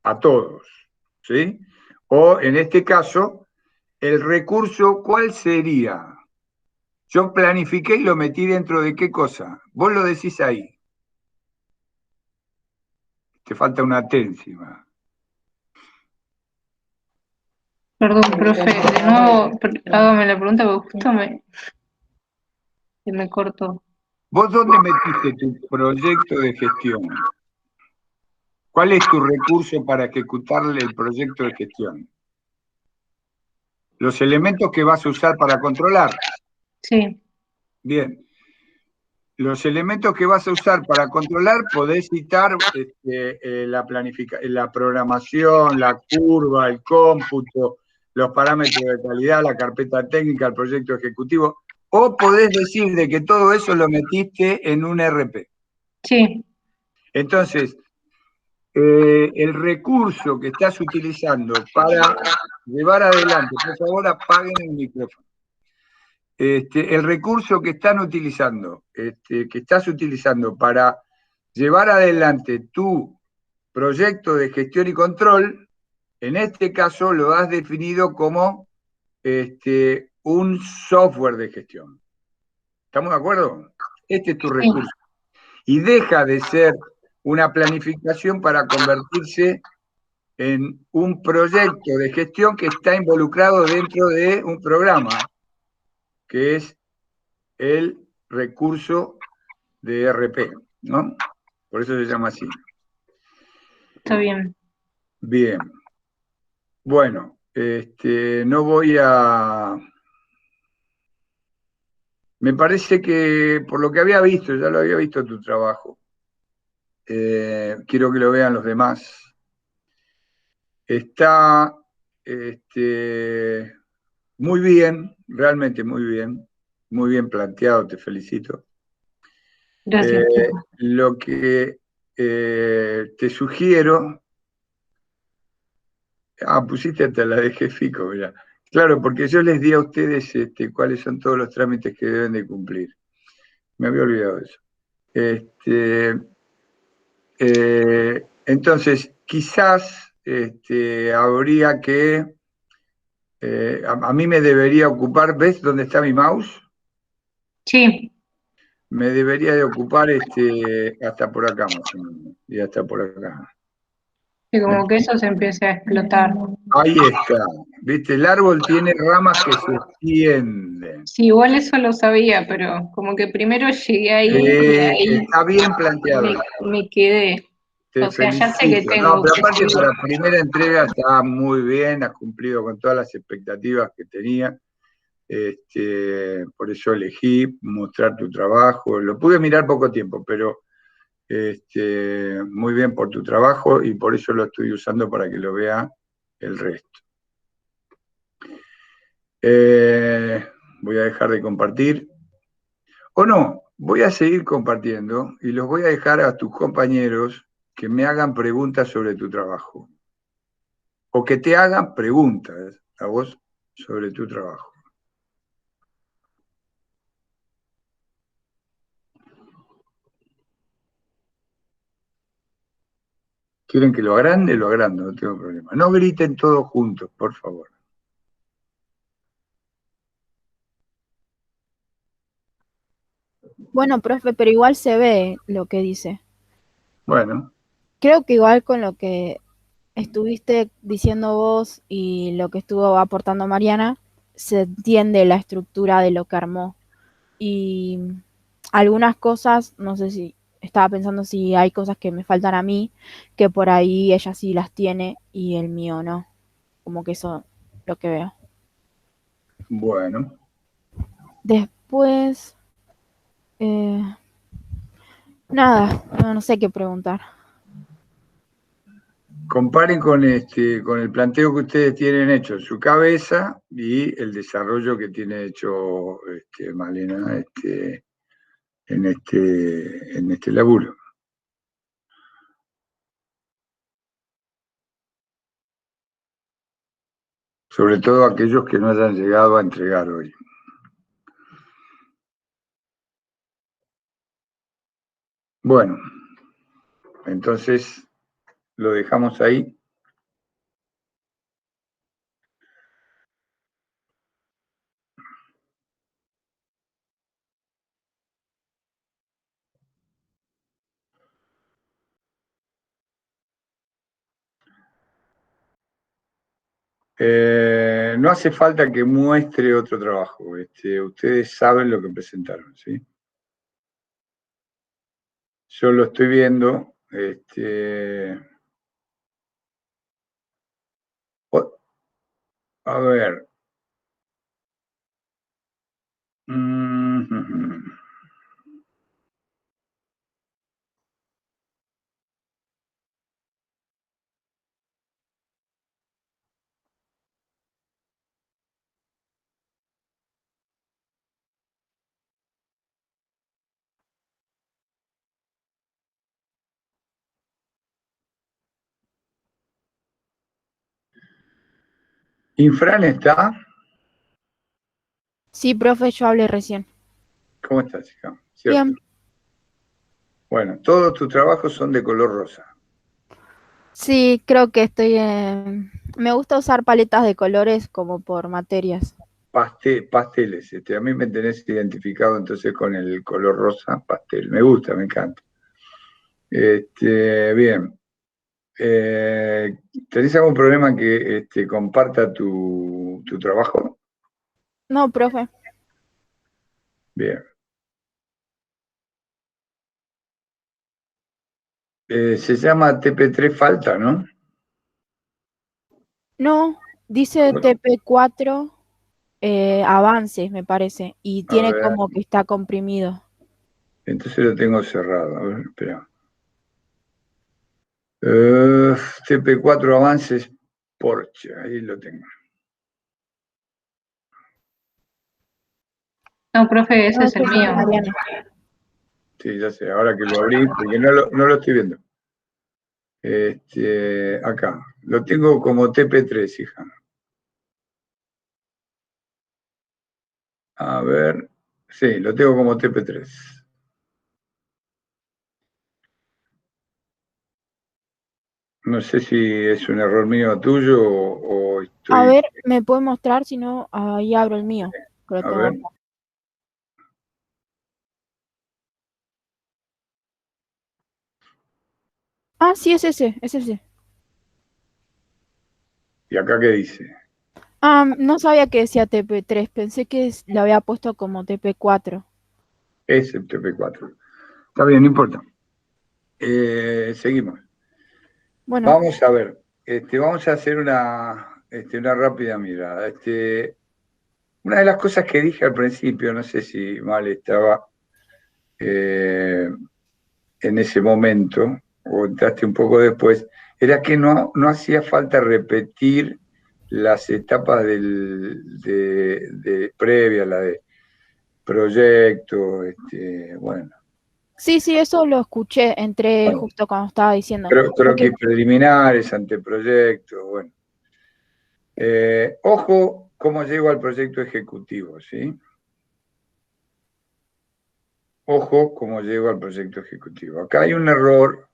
a todos, ¿sí? O en este caso, el recurso, ¿cuál sería? Yo planifiqué y lo metí dentro de qué cosa. Vos lo decís ahí. Te falta una T encima. perdón, profe, de nuevo, hágame la pregunta porque justo se me cortó. ¿Vos dónde metiste tu proyecto de gestión? ¿Cuál es tu recurso para ejecutarle el proyecto de gestión? Los elementos que vas a usar para controlar. Sí, Bien. Los elementos que vas a usar para controlar, podés citar la programación, la curva, el cómputo, los parámetros de calidad, la carpeta técnica, el proyecto ejecutivo, o podés decir de que todo eso lo metiste en un RP. sí, Entonces, el recurso que estás utilizando para llevar adelante, por favor apaguen el micrófono. El recurso que están utilizando, que estás utilizando para llevar adelante tu proyecto de gestión y control, en este caso lo has definido como un software de gestión. ¿Estamos de acuerdo? Este es tu sí, recurso. Y deja de ser una planificación para convertirse en un proyecto de gestión que está involucrado dentro de un programa, que es el recurso de RP, ¿no? Por eso se llama así. está bien. Bien. Bueno, no voy a... Me parece que por lo que había visto, ya lo había visto tu trabajo, quiero que lo vean los demás. Está muy bien, realmente muy bien planteado, te felicito. Gracias, profe. Lo que te sugiero, pusiste hasta la de Fico, mirá. Claro, porque yo les di a ustedes cuáles son todos los trámites que deben de cumplir. Me había olvidado de eso. Entonces, quizás habría que, a mí me debería ocupar, ¿ves dónde está mi mouse? Sí, Me debería de ocupar hasta por acá más o menos, y hasta por acá. que como que eso se empiece a explotar. Ahí está, ¿viste? El árbol tiene ramas que se extienden. Sí, igual eso lo sabía, pero como que primero llegué ahí y ahí Está bien planteado. me quedé. Te O sea, ya sé que felicito. No, tengo pero que aparte seguir. para primera entrega está muy bien, has cumplido con todas las expectativas que tenía. Por eso elegí mostrar tu trabajo. Lo pude mirar poco tiempo, pero muy bien por tu trabajo y por eso lo estoy usando para que lo vea el resto. Voy a dejar de compartir. O no, voy a seguir compartiendo y los voy a dejar a tus compañeros que me hagan preguntas sobre tu trabajo. O que te hagan preguntas a vos sobre tu trabajo. ¿Quieren que lo agrande? Lo agrando, no tengo problema. No griten todos juntos, por favor. Bueno, profe, pero igual se ve lo que dice. Bueno, Creo que igual con lo que estuviste diciendo vos y lo que estuvo aportando Mariana, se entiende la estructura de lo que armó. Y algunas cosas, no sé si estaba pensando si hay cosas que me faltan a mí, que por ahí ella sí las tiene y el mío no. Como que eso lo que veo. Bueno, Después, eh, nada, no sé qué preguntar. comparen con el planteo que ustedes tienen hecho en su cabeza y el desarrollo que tiene hecho Malena en este laburo. Sobre todo aquellos que no hayan llegado a entregar hoy. Bueno, entonces lo dejamos ahí. No hace falta que muestre otro trabajo. Ustedes saben lo que presentaron, ¿sí? Yo lo estoy viendo. A ver. ¿Infran está? Sí, profe, yo hablé recién. ¿Cómo estás, hija? ¿Cierto? Bien. Bueno, todos tus trabajos son de color rosa. Sí, creo que estoy en... Me gusta usar paletas de colores como por materias. Pasteles. A mí me tenés identificado entonces con el color rosa pastel. Me gusta, me encanta. Bien. ¿Tenés algún problema que comparta tu trabajo? No, profe. Bien. Se llama TP3 Falta, ¿no? No, dice TP4 avances, me parece, y A tiene ver, como que está comprimido. entonces lo tengo cerrado. A ver, espera. TP4 Avances Porsche, ahí lo tengo. No, profe, ese No, es ese el es el mío. de Mariana. Sí, ya sé, ahora que lo abrí, porque no lo estoy viendo. Acá, lo tengo como TP3, hija. A ver, sí, lo tengo como TP3. No sé si es un error mío tuyo o A estoy. ver, ¿me puede mostrar? Si no, ahí abro el mío, que lo A tengo ver, acá. Ah, sí, es ese, es ese. ¿y acá qué dice? Ah, no sabía que decía TP3, pensé que lo había puesto como TP4. Es el TP4. Está bien, no importa. Seguimos. Bueno, Vamos a ver, vamos a hacer una rápida mirada. Una de las cosas que dije al principio, no sé si mal estaba eh, en ese momento, o entraste un poco después, era que no hacía falta repetir las etapas de previa, la de proyecto, bueno, sí, eso lo escuché, entré bueno, justo cuando estaba diciendo. Porque, croquis preliminares, anteproyecto, bueno. Ojo cómo llego al proyecto ejecutivo, ¿sí? Ojo cómo llego al proyecto ejecutivo. Acá hay un error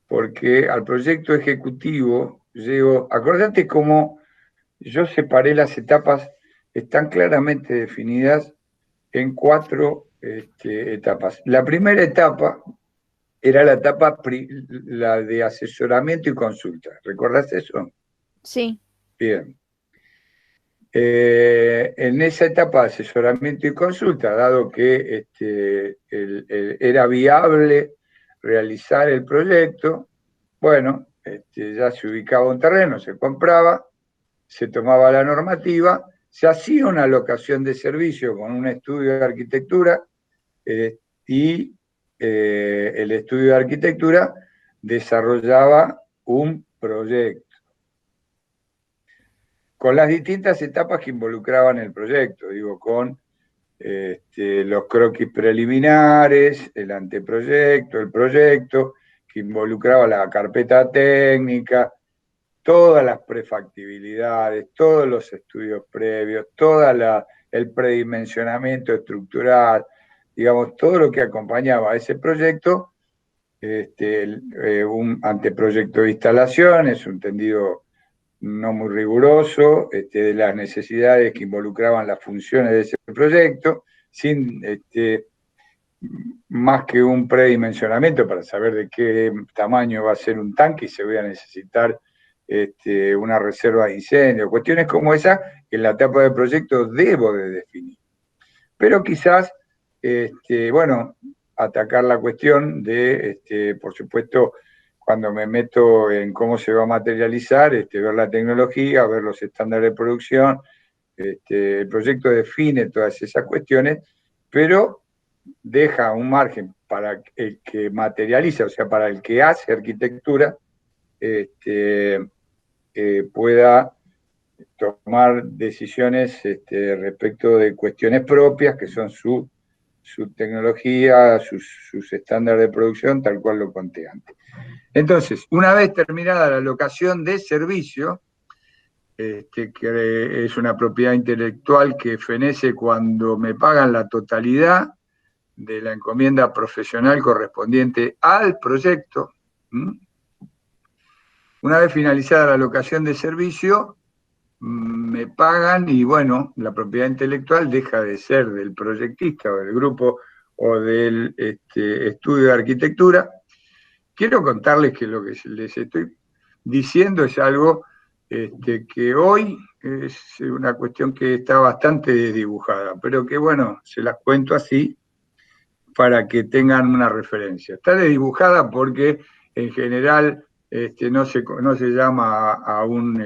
porque al proyecto ejecutivo llego, acordate cómo yo separé las etapas, están claramente definidas en cuatro etapas. La primera etapa era la etapa, la de asesoramiento y consulta. ¿Recordás eso? sí, Bien. En esa etapa de asesoramiento y consulta, dado que era viable realizar el proyecto, bueno, ya se ubicaba un terreno, se compraba, se tomaba la normativa, se hacía una locación de servicio con un estudio de arquitectura y el estudio de arquitectura desarrollaba un proyecto con las distintas etapas que involucraban el proyecto, digo, con los croquis preliminares, el anteproyecto, el proyecto, que involucraba la carpeta técnica, todas las prefactibilidades, todos los estudios previos, el predimensionamiento estructural, digamos, todo lo que acompañaba a ese proyecto, un anteproyecto de instalaciones, un tendido no muy riguroso, de las necesidades que involucraban las funciones de ese proyecto, sin más que un predimensionamiento para saber de qué tamaño va a ser un tanque y se va a necesitar una reserva de incendio, cuestiones como esa que en la etapa de proyecto debo de definir. Pero quizás, bueno, atacar la cuestión de, por supuesto, cuando me meto en cómo se va a materializar, ver la tecnología, ver los estándares de producción, el proyecto define todas esas cuestiones, pero deja un margen para el que materializa, o sea, para el que hace arquitectura, pueda tomar decisiones respecto de cuestiones propias, que son su tecnología, sus estándares de producción, tal cual lo conté antes. Entonces, una vez terminada la locación de servicio, que es una propiedad intelectual que fenece cuando me pagan la totalidad de la encomienda profesional correspondiente al proyecto. Una vez finalizada la locación de servicio, me pagan y bueno, la propiedad intelectual deja de ser del proyectista o del grupo o del estudio de arquitectura. Quiero contarles que lo que les estoy diciendo es algo que hoy es una cuestión que está bastante desdibujada, pero que bueno, se las cuento así para que tengan una referencia. Está desdibujada porque en general no se llama a un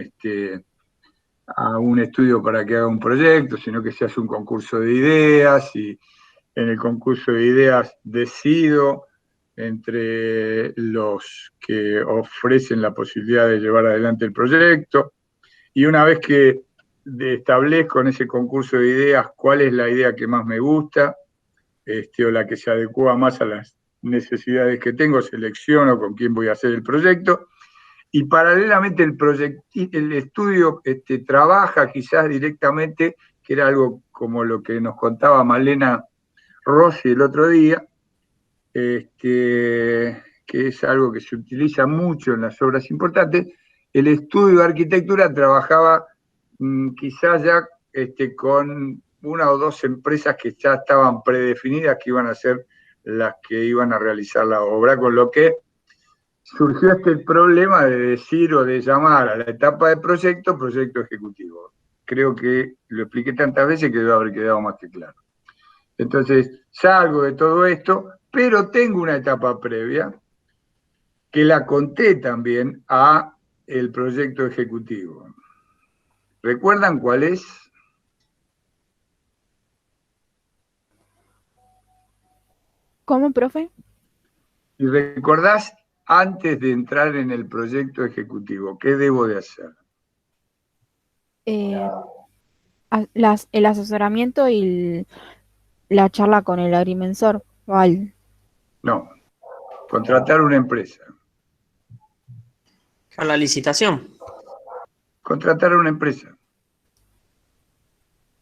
estudio para que haga un proyecto, sino que se hace un concurso de ideas y en el concurso de ideas decido entre los que ofrecen la posibilidad de llevar adelante el proyecto, y una vez que establezco en ese concurso de ideas cuál es la idea que más me gusta, o la que se adecua más a las necesidades que tengo, selecciono con quién voy a hacer el proyecto, y paralelamente el estudio trabaja quizás directamente, que era algo como lo que nos contaba Malena Rossi el otro día, que es algo que se utiliza mucho en las obras importantes. El estudio de arquitectura trabajaba quizás ya con una o dos empresas que ya estaban predefinidas que iban a ser las que iban a realizar la obra, con lo que surgió el problema de decir o de llamar a la etapa de proyecto ejecutivo. Creo que lo expliqué tantas veces que debe haber quedado más que claro. Entonces, salgo de todo esto, pero tengo una etapa previa que la conté también a el proyecto ejecutivo. ¿Recuerdan cuál es? ¿Cómo, profe? Y recordás, antes de entrar en el proyecto ejecutivo, ¿qué debo de hacer? El asesoramiento y la charla con el agrimensor. No, contratar una empresa. A la licitación. Contratar una empresa.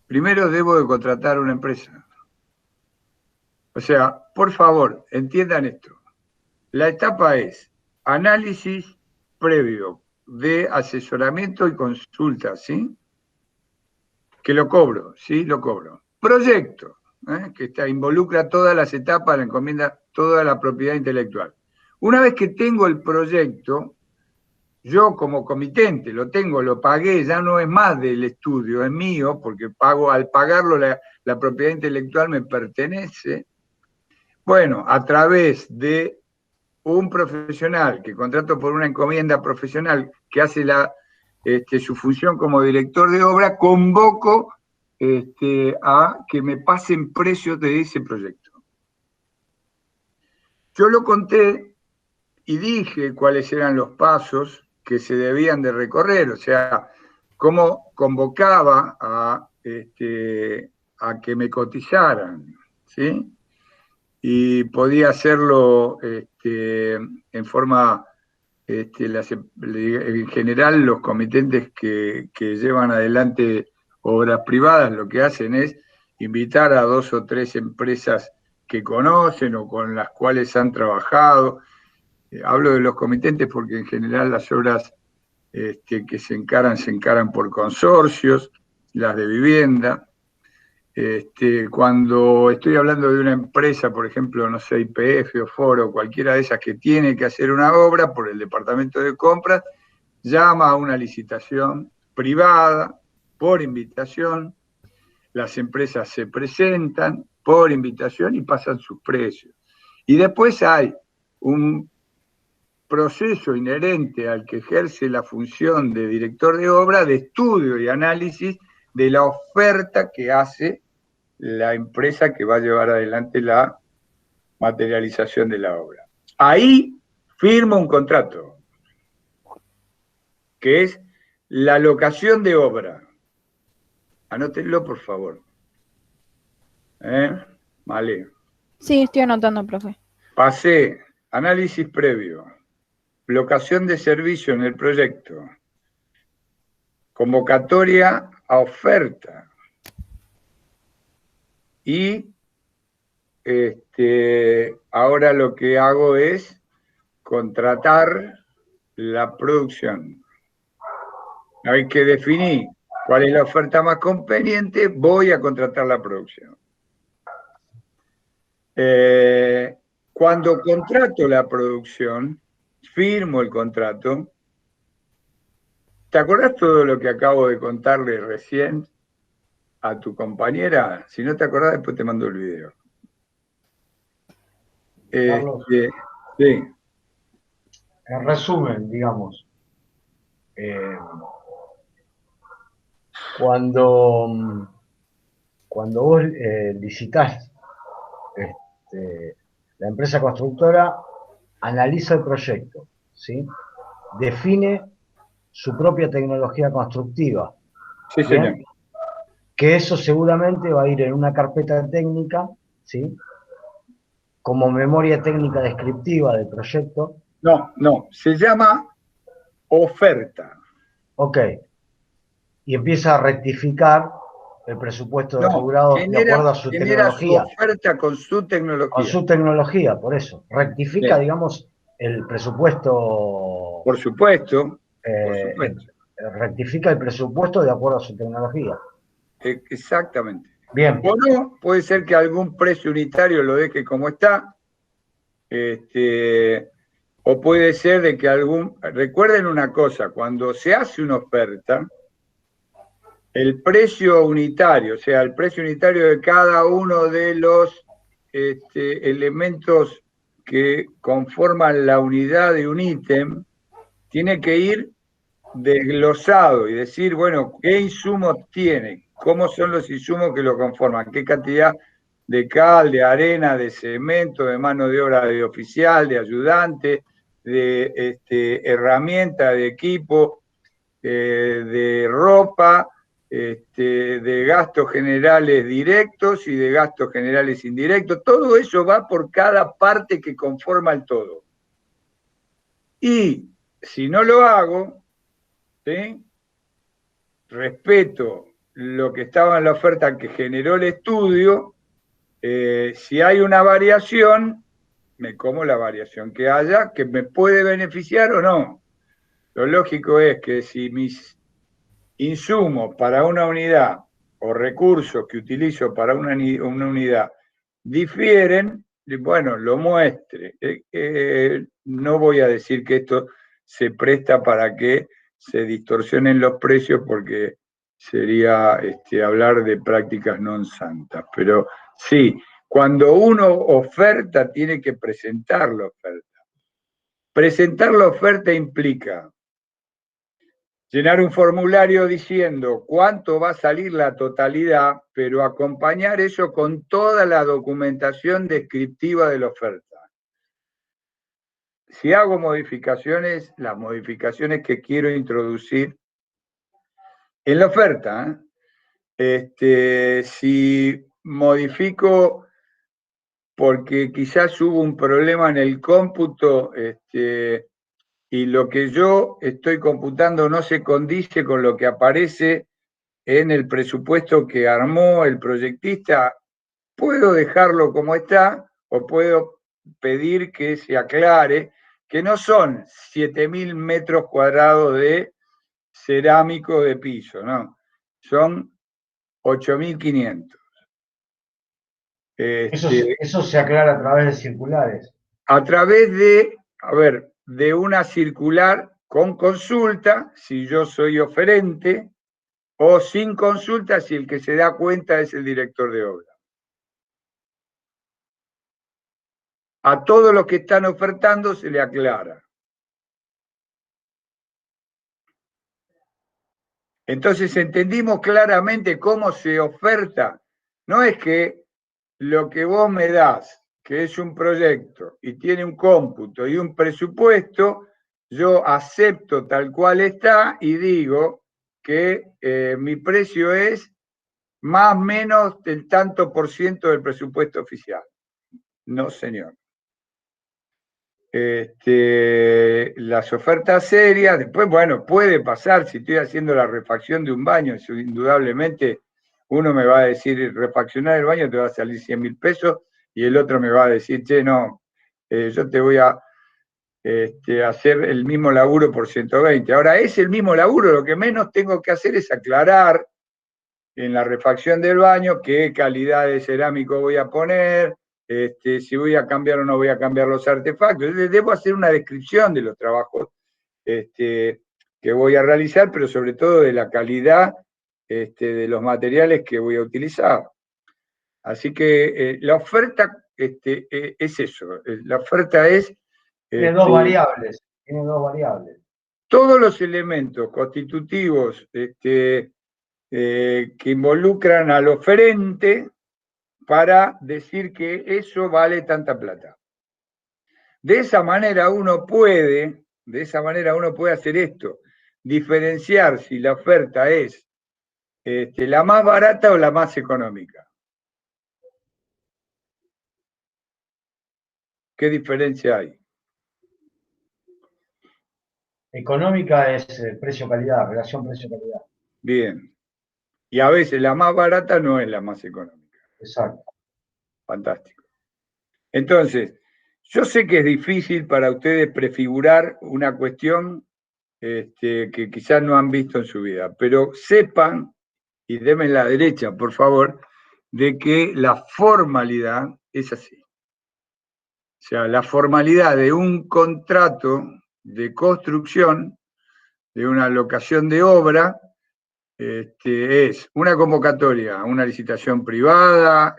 Primero debo de contratar una empresa. O sea, por favor, entiendan esto. La etapa es análisis previo de asesoramiento y consulta, ¿sí? Que lo cobro, ¿sí? Lo cobro. Proyecto, que involucra todas las etapas, la encomienda toda la propiedad intelectual. Una vez que tengo el proyecto, yo como comitente lo tengo, lo pagué, ya no es más del estudio, es mío, porque al pagarlo la propiedad intelectual me pertenece. Bueno, a través de un profesional que contrato por una encomienda profesional que hace su función como director de obra, convoco a que me pasen precios de ese proyecto. Yo lo conté y dije cuáles eran los pasos que se debían de recorrer, o sea, cómo convocaba a que me cotizaran, ¿sí? Y podía hacerlo en forma, en general los comitentes que llevan adelante obras privadas lo que hacen es invitar a 2 o 3 empresas que conocen o con las cuales han trabajado. Hablo de los comitentes porque en general las obras que se encaran por consorcios, las de vivienda. Cuando estoy hablando de una empresa, por ejemplo, no sé, YPF o Foro, cualquiera de esas que tiene que hacer una obra por el departamento de compras, llama a una licitación privada por invitación, las empresas se presentan por invitación y pasan sus precios. Y después hay un proceso inherente al que ejerce la función de director de obra de estudio y análisis de la oferta que hace la empresa que va a llevar adelante la materialización de la obra. Ahí firmo un contrato, que es la locación de obra. Anótenlo, por favor. Vale. Sí, estoy anotando, profe. Pasé, análisis previo, locación de servicio en el proyecto, convocatoria a oferta y ahora lo que hago es contratar la producción. Hay que definir cuál es la oferta más conveniente, voy a contratar la producción. Cuando contrato la producción, firmo el contrato. ¿Te acordás todo lo que acabo de contarle recién a tu compañera? Si no te acordás, después te mando el video. Carlos, sí. En resumen, digamos, cuando vos licitás, la empresa constructora analiza el proyecto, ¿sí? Define su propia tecnología constructiva. Sí, señor. Que eso seguramente va a ir en una carpeta técnica, ¿sí? Como memoria técnica descriptiva del proyecto. No, se llama oferta. Ok. Y empieza a rectificar el presupuesto de asegurado de acuerdo a su tecnología. Su oferta con su tecnología. Con su tecnología, por eso. Rectifica, digamos, el presupuesto. Por supuesto. Por supuesto. Rectifica el presupuesto de acuerdo a su tecnología. Exactamente. Bien. O no, puede ser que algún precio unitario lo deje como está. O puede ser de que recuerden una cosa, cuando se hace una oferta, el precio unitario, o sea, el precio unitario de cada uno de los elementos que conforman la unidad de un ítem, tiene que ir desglosado y decir, bueno, ¿qué insumos tiene? ¿Cómo son los insumos que lo conforman? ¿Qué cantidad de cal, de arena, de cemento, de mano de obra de oficial, de ayudante, de herramienta, de equipo, de ropa, de gastos generales directos y de gastos generales indirectos? Todo eso va por cada parte que conforma el todo. Y si no lo hago, ¿sí? Respeto lo que estaba en la oferta que generó el estudio. Si hay una variación, me como la variación que haya, que me puede beneficiar o no. Lo lógico es que si mis insumos para una unidad o recursos que utilizo para una unidad difieren, bueno, lo muestre. No voy a decir que esto se presta para que se distorsionen los precios porque sería hablar de prácticas non santas. Pero sí, cuando uno oferta, tiene que presentar la oferta. Presentar la oferta implica llenar un formulario diciendo cuánto va a salir la totalidad, pero acompañar eso con toda la documentación descriptiva de la oferta. Si hago modificaciones, las modificaciones que quiero introducir en la oferta, si modifico porque quizás hubo un problema en el cómputo, y lo que yo estoy computando no se condice con lo que aparece en el presupuesto que armó el proyectista, puedo dejarlo como está o puedo pedir que se aclare que no son 7.000 metros cuadrados de cerámico de piso, no, son 8.500. Eso se aclara a través de circulares. A través de una circular con consulta, si yo soy oferente, o sin consulta si el que se da cuenta es el director de obra. A todos los que están ofertando se le aclara. Entonces entendimos claramente cómo se oferta. No es que lo que vos me das, que es un proyecto y tiene un cómputo y un presupuesto, yo acepto tal cual está y digo que mi precio es más o menos del tanto por ciento del presupuesto oficial. No, señor. Las ofertas serias, después, bueno, puede pasar, si estoy haciendo la refacción de un baño, indudablemente uno me va a decir, refaccionar el baño te va a salir 100.000 pesos, y el otro me va a decir, che, no, yo te voy a hacer el mismo laburo por 120. Ahora, es el mismo laburo, lo que menos tengo que hacer es aclarar en la refacción del baño qué calidad de cerámico voy a poner, si voy a cambiar o no voy a cambiar los artefactos. Debo hacer una descripción de los trabajos que voy a realizar, pero sobre todo de la calidad de los materiales que voy a utilizar. Así que la oferta es eso. La oferta es... Tiene dos variables. Todos los elementos constitutivos que involucran al oferente para decir que eso vale tanta plata. De esa manera uno puede hacer esto, diferenciar si la oferta es la más barata o la más económica. ¿Qué diferencia hay? Económica es precio-calidad, relación precio-calidad. Bien. Y a veces la más barata no es la más económica. Exacto. Fantástico. Entonces, yo sé que es difícil para ustedes prefigurar una cuestión que quizás no han visto en su vida, pero sepan, y denme la derecha, por favor, de que la formalidad es así. O sea, la formalidad de un contrato de construcción, de una locación de obra, es una convocatoria a una licitación privada,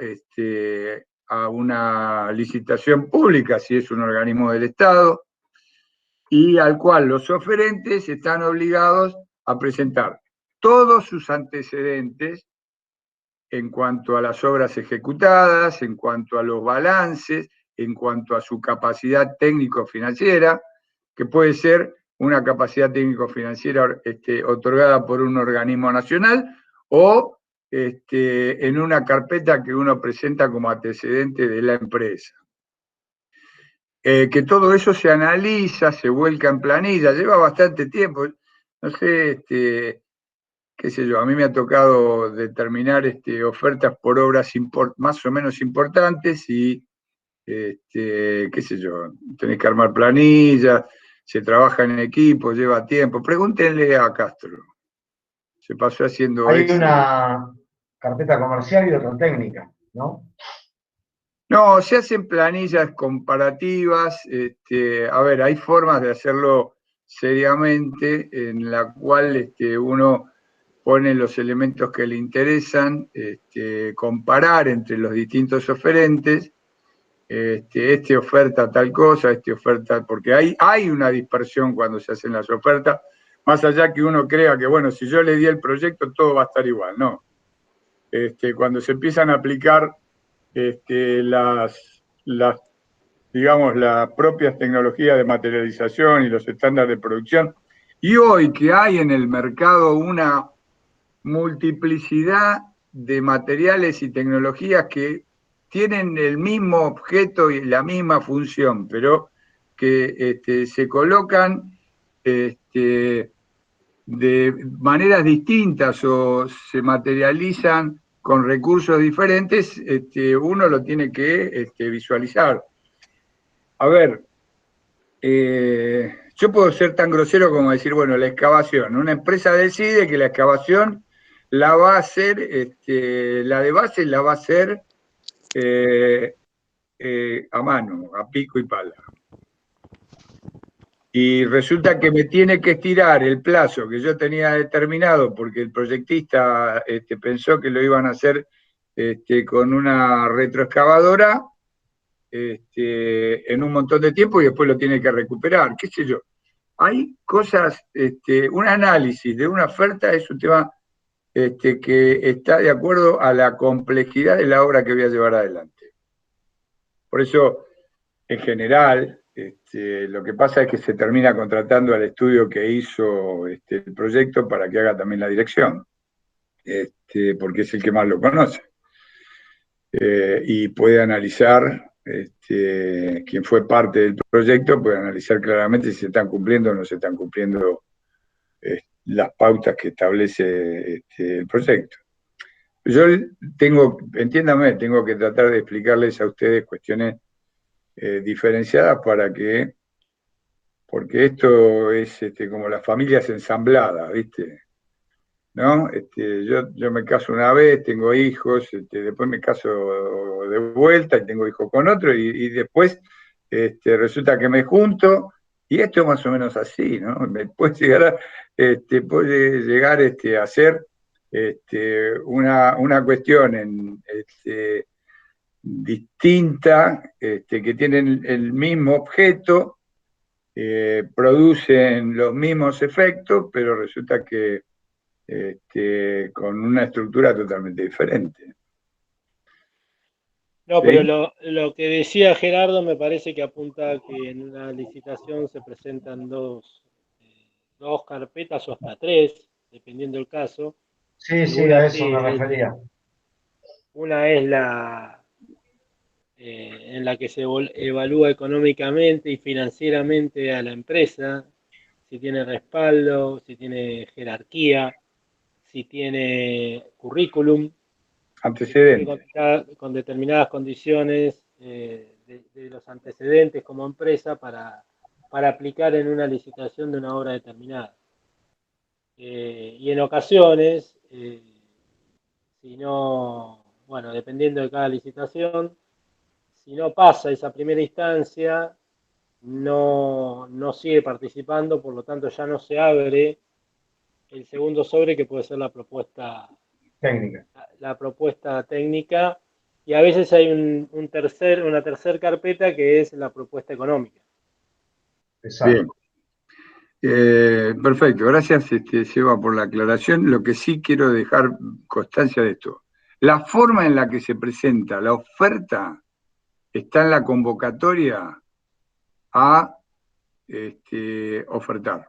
a una licitación pública, si es un organismo del Estado, y al cual los oferentes están obligados a presentar todos sus antecedentes en cuanto a las obras ejecutadas, en cuanto a los balances, en cuanto a su capacidad técnico-financiera, que puede ser una capacidad técnico-financiera otorgada por un organismo nacional o en una carpeta que uno presenta como antecedente de la empresa. Que todo eso se analiza, se vuelca en planilla, lleva bastante tiempo. No sé, qué sé yo, a mí me ha tocado determinar ofertas por obras más o menos importantes y, qué sé yo, tenés que armar planillas, se trabaja en equipo, lleva tiempo. Pregúntenle a Castro. Se pasó haciendo Hay una carpeta comercial y otra técnica, ¿no? No, se hacen planillas comparativas. A ver, hay formas de hacerlo seriamente, en la cual uno pone los elementos que le interesan, comparar entre los distintos oferentes, oferta tal cosa, oferta, porque hay una dispersión cuando se hacen las ofertas, más allá que uno crea que, bueno, si yo le di el proyecto, todo va a estar igual, no. Cuando se empiezan a aplicar digamos, las propias tecnologías de materialización y los estándares de producción, y hoy que hay en el mercado una multiplicidad de materiales y tecnologías que tienen el mismo objeto y la misma función, pero que se colocan de maneras distintas o se materializan con recursos diferentes, uno lo tiene que visualizar. A ver, yo puedo ser tan grosero como decir, bueno, la excavación. Una empresa decide que la excavación la va a hacer, la de base la va a hacer a mano, a pico y pala. Y resulta que me tiene que estirar el plazo que yo tenía determinado porque el proyectista pensó que lo iban a hacer con una retroexcavadora en un montón de tiempo y después lo tiene que recuperar, qué sé yo. Hay cosas, un análisis de una oferta es un tema que está de acuerdo a la complejidad de la obra que voy a llevar adelante. Por eso, en general, lo que pasa es que se termina contratando al estudio que hizo el proyecto para que haga también la dirección, porque es el que más lo conoce. Y puede analizar, quien fue parte del proyecto, puede analizar claramente si se están cumpliendo o no se están cumpliendo las pautas que establece el proyecto. Yo entiéndame, tengo que tratar de explicarles a ustedes cuestiones diferenciadas porque esto es como las familias ensambladas, ¿viste? ¿No? Yo me caso una vez, tengo hijos, después me caso de vuelta y tengo hijos con otro, y después resulta que me junto, y esto es más o menos así, ¿no? Me puede llegar a ser una cuestión distinta, que tienen el mismo objeto, producen los mismos efectos, pero resulta que con una estructura totalmente diferente. No, ¿Sí? pero lo que decía Gerardo me parece que apunta a que en una licitación se presentan dos carpetas o hasta tres, dependiendo del caso. Sí, sí, a eso me refería. Una es en la que se evalúa económicamente y financieramente a la empresa, si tiene respaldo, si tiene jerarquía, si tiene currículum, Antecedentes. con determinadas condiciones de los antecedentes como empresa para aplicar en una licitación de una obra determinada. Y en ocasiones, si no, bueno, dependiendo de cada licitación, si no pasa esa primera instancia, no sigue participando, por lo tanto ya no se abre el segundo sobre, que puede ser la propuesta técnica. La propuesta técnica, y a veces hay una tercera carpeta que es la propuesta económica. Exacto. Bien. Perfecto, gracias Seba por la aclaración. Lo que sí quiero dejar constancia de esto, la forma en la que se presenta la oferta está en la convocatoria a ofertar.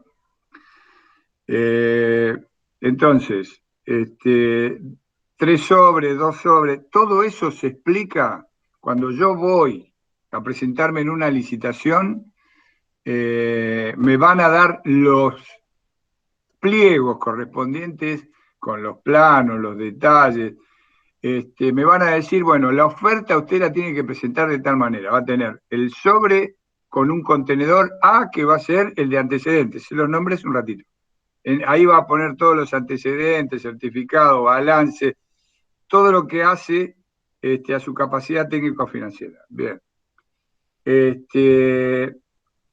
Entonces, 3 sobres, 2 sobres, todo eso se explica cuando yo voy a presentarme en una licitación. Me van a dar los pliegos correspondientes con los planos, los detalles. Me van a decir, bueno, la oferta usted la tiene que presentar de tal manera. Va a tener el sobre con un contenedor A que va a ser el de antecedentes. Se los nombres un ratito. Ahí va a poner todos los antecedentes, certificado, balance, todo lo que hace a su capacidad técnico-financiera. Bien.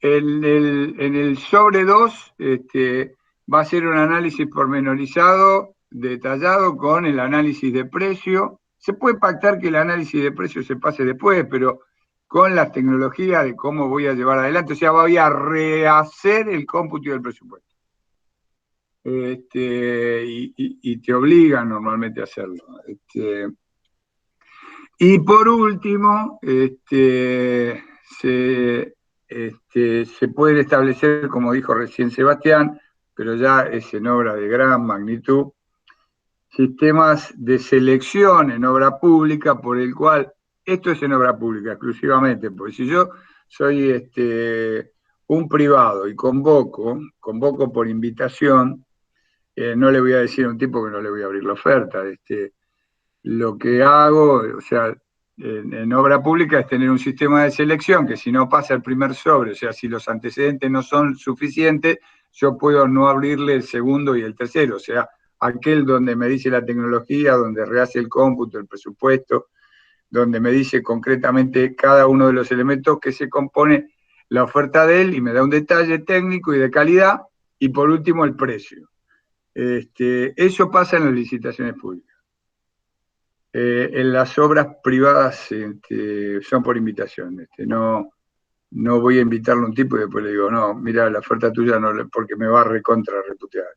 en el sobre 2 va a ser un análisis pormenorizado, detallado con el análisis de precio. Se puede pactar que el análisis de precio se pase después, pero con las tecnologías de cómo voy a llevar adelante. O sea, voy a rehacer el cómputo del presupuesto. Y te obligan normalmente a hacerlo. Y por último, se pueden establecer, como dijo recién Sebastián, pero ya es en obra de gran magnitud, sistemas de selección en obra pública por el cual, esto es en obra pública exclusivamente, porque si yo soy un privado y convoco por invitación, no le voy a decir a un tipo que no le voy a abrir la oferta. Lo que hago, o sea, en obra pública es tener un sistema de selección que si no pasa el primer sobre, o sea, si los antecedentes no son suficientes, yo puedo no abrirle el segundo y el tercero, o sea, aquel donde me dice la tecnología, donde rehace el cómputo, el presupuesto, donde me dice concretamente cada uno de los elementos que se compone la oferta de él y me da un detalle técnico y de calidad, y por último el precio. Eso pasa en las licitaciones públicas. En las obras privadas son por invitación. No voy a invitarle a un tipo y después le digo, no, mira, la oferta tuya no, porque me va a recontra reputear.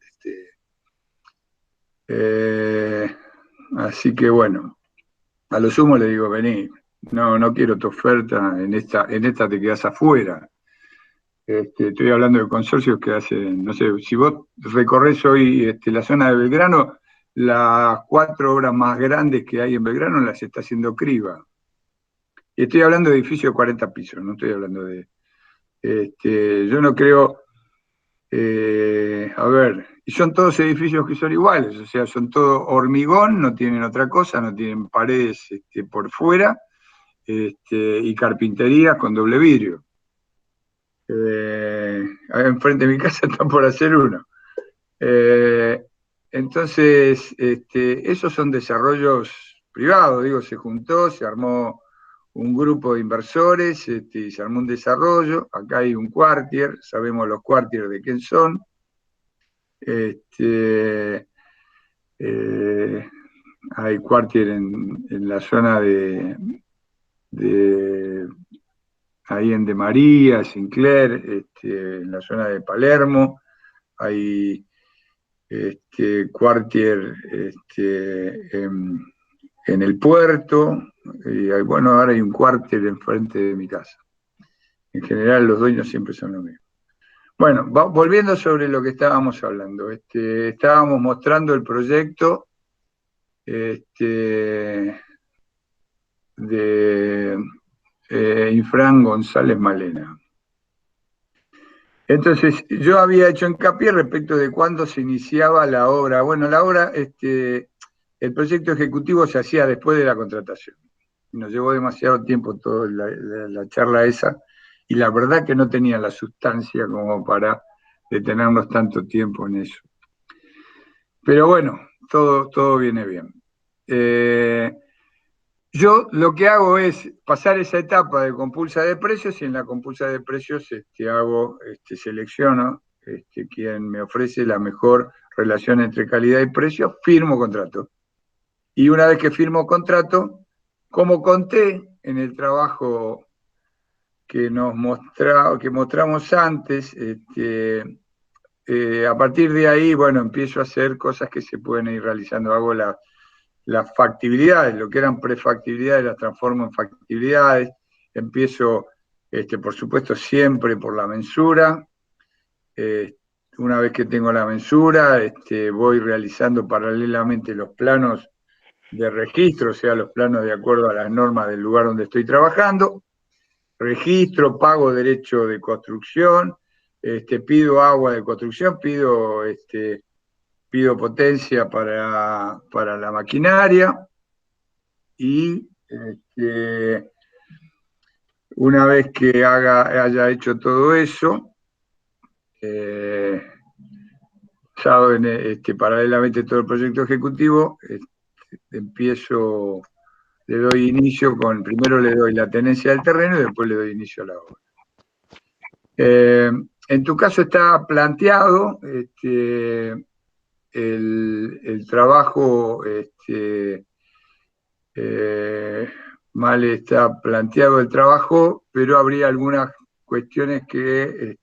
Así que bueno, a lo sumo le digo, vení, no quiero tu oferta, en esta te quedás afuera. Estoy hablando de consorcios que hacen, no sé, si vos recorres hoy la zona de Belgrano, las 4 obras más grandes que hay en Belgrano las está haciendo Criba. Y estoy hablando de edificios de 40 pisos, no estoy hablando de... yo no creo... a ver, y son todos edificios que son iguales, o sea, son todo hormigón, no tienen otra cosa, no tienen paredes por fuera, y carpinterías con doble vidrio. Enfrente de mi casa están por hacer uno. Entonces, esos son desarrollos privados, digo, se juntó, se armó un grupo de inversores, y se armó un desarrollo. Acá hay un quartier, sabemos los quartiers de quién son. Hay quartier en la zona de ahí en De María, Sinclair, en la zona de Palermo. Hay quartier en el puerto, y bueno, ahora hay un quartier enfrente de mi casa. En general los dueños siempre son los mismos. Bueno, volviendo sobre lo que estábamos hablando, estábamos mostrando el proyecto de Infran González Malena. Entonces, yo había hecho hincapié respecto de cuándo se iniciaba la obra. Bueno, la obra, el proyecto ejecutivo se hacía después de la contratación. Nos llevó demasiado tiempo toda la charla esa, y la verdad que no tenía la sustancia como para detenernos tanto tiempo en eso. Pero bueno, todo viene bien. Yo lo que hago es pasar esa etapa de compulsa de precios, y en la compulsa de precios selecciono quien me ofrece la mejor relación entre calidad y precio, firmo contrato. Y una vez que firmo contrato, como conté en el trabajo que mostramos antes, a partir de ahí, bueno, empiezo a hacer cosas que se pueden ir realizando. Hago las factibilidades, lo que eran prefactibilidades, las transformo en factibilidades. Empiezo, por supuesto, siempre por la mensura. Una vez que tengo la mensura, voy realizando paralelamente los planos de registro, o sea, los planos de acuerdo a las normas del lugar donde estoy trabajando. Registro, pago derecho de construcción, pido agua de construcción, pido potencia para la maquinaria, y una vez que haya hecho todo eso, paralelamente todo el proyecto ejecutivo, le doy inicio primero le doy la tenencia del terreno y después le doy inicio a la obra. En tu caso está planteado el trabajo, mal está planteado el trabajo, pero habría algunas cuestiones que,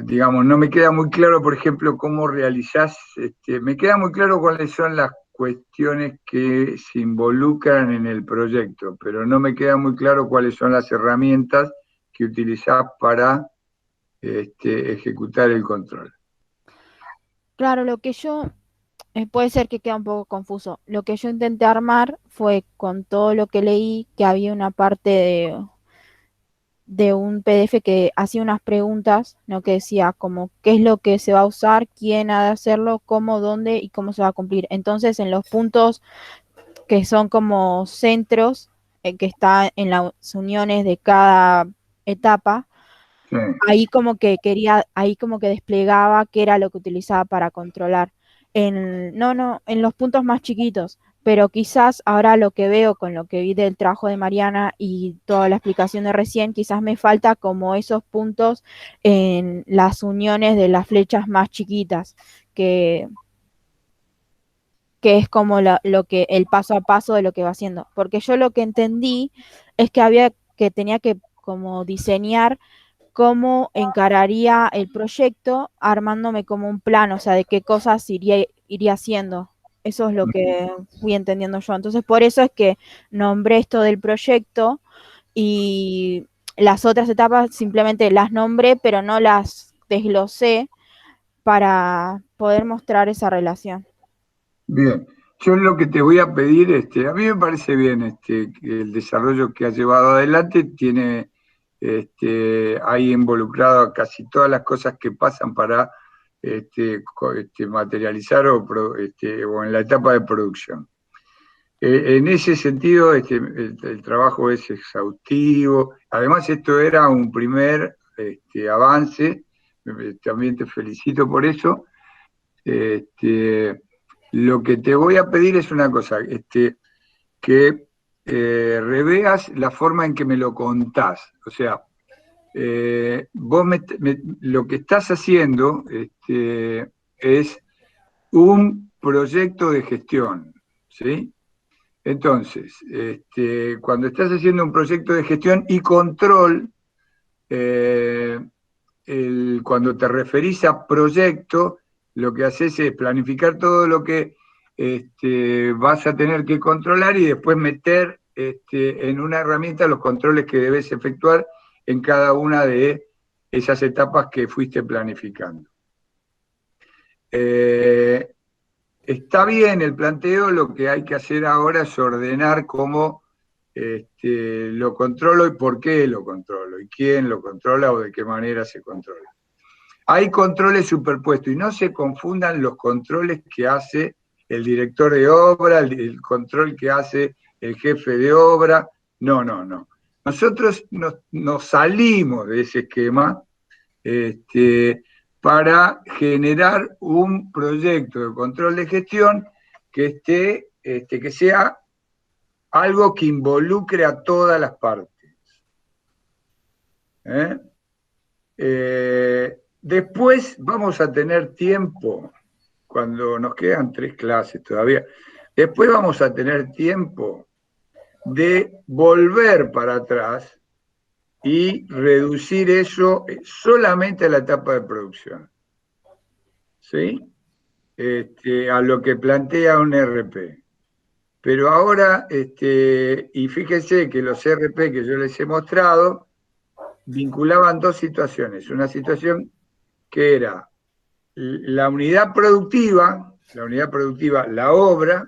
digamos, no me queda muy claro, por ejemplo, cómo realizás, me queda muy claro cuáles son las cuestiones que se involucran en el proyecto, pero no me queda muy claro cuáles son las herramientas que utilizás para ejecutar el control. Claro, lo que yo, puede ser que quede un poco confuso. Lo que yo intenté armar fue con todo lo que leí, que había una parte de un PDF que hacía unas preguntas, ¿no? Que decía como qué es lo que se va a usar, quién ha de hacerlo, cómo, dónde y cómo se va a cumplir. Entonces, en los puntos que son como centros, que está en las uniones de cada etapa, Sí. ahí como que desplegaba qué era lo que utilizaba para controlar. En los puntos más chiquitos, pero quizás ahora lo que veo con lo que vi del trabajo de Mariana y toda la explicación de recién, quizás me falta como esos puntos en las uniones de las flechas más chiquitas, que, que es como el paso a paso de lo que va haciendo. Porque yo lo que entendí es que tenía que como diseñar cómo encararía el proyecto armándome como un plan, o sea, de qué cosas iría haciendo. Eso es lo que fui entendiendo yo. Entonces, por eso es que nombré esto del proyecto y las otras etapas simplemente las nombré, pero no las desglosé para poder mostrar esa relación. Bien, yo lo que te voy a pedir, a mí me parece bien que el desarrollo que has llevado adelante tiene ahí involucrado a casi todas las cosas que pasan para materializar o en la etapa de producción. En ese sentido, el trabajo es exhaustivo. Además, esto era un primer avance. También te felicito por eso. Lo que te voy a pedir es una cosa, que reveas la forma en que me lo contás. O sea, vos lo que estás haciendo es un proyecto de gestión, ¿sí? Entonces, cuando estás haciendo un proyecto de gestión y control, cuando te referís a proyecto, lo que haces es planificar todo lo que vas a tener que controlar y después meter en una herramienta los controles que debes efectuar en cada una de esas etapas que fuiste planificando. Está bien el planteo, lo que hay que hacer ahora es ordenar cómo lo controlo y por qué lo controlo, y quién lo controla o de qué manera se controla. Hay controles superpuestos y no se confundan los controles que hace el director de obra, el control que hace el jefe de obra. No, no, no. Nosotros nos salimos de ese esquema para generar un proyecto de control de gestión que que sea algo que involucre a todas las partes. Después vamos a tener tiempo, cuando nos quedan 3 clases todavía, después vamos a tener tiempo de volver para atrás y reducir eso solamente a la etapa de producción. ¿Sí? A lo que plantea un RP. Pero ahora, y fíjense que los RP que yo les he mostrado vinculaban 2 situaciones. Una situación que era la unidad productiva, la obra,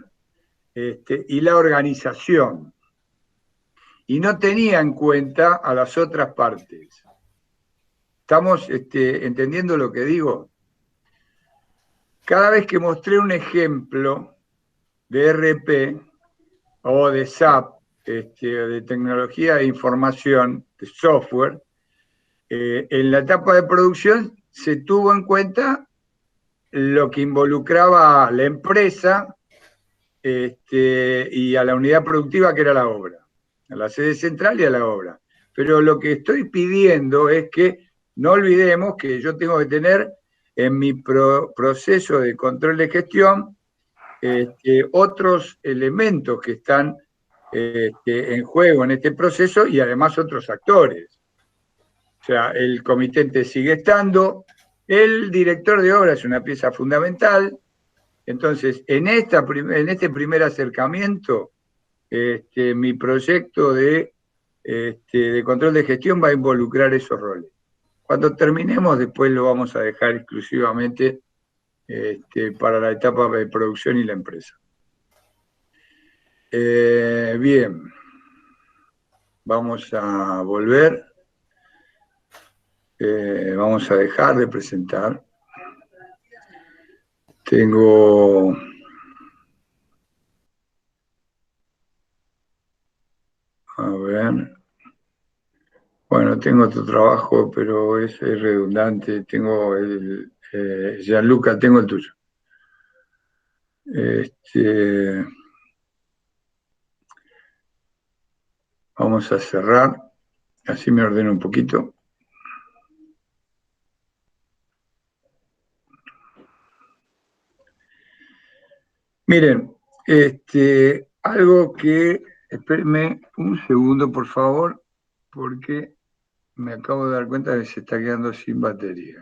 y la organización. Y no tenía en cuenta a las otras partes. ¿Estamos entendiendo lo que digo? Cada vez que mostré un ejemplo de RP o de SAP, de tecnología de información, de software, en la etapa de producción se tuvo en cuenta lo que involucraba a la empresa y a la unidad productiva que era la obra, a la sede central y a la obra. pero lo que estoy pidiendo es que no olvidemos que yo tengo que tener en mi proceso de control de gestión otros elementos que están en juego en este proceso y además otros actores. O sea, el comitente sigue estando, el director de obra es una pieza fundamental. Entonces, en este primer acercamiento, mi proyecto de control de gestión va a involucrar esos roles. Cuando terminemos, después lo vamos a dejar exclusivamente para la etapa de producción y la empresa. Bien, vamos a volver. Vamos a dejar de presentar. Tengo... A ver... Bueno, tengo otro trabajo, pero es redundante. Tengo Gianluca, tengo el tuyo. Vamos a cerrar, así me ordeno un poquito. Miren, algo que, espérenme un segundo, por favor, porque me acabo de dar cuenta de que se está quedando sin batería.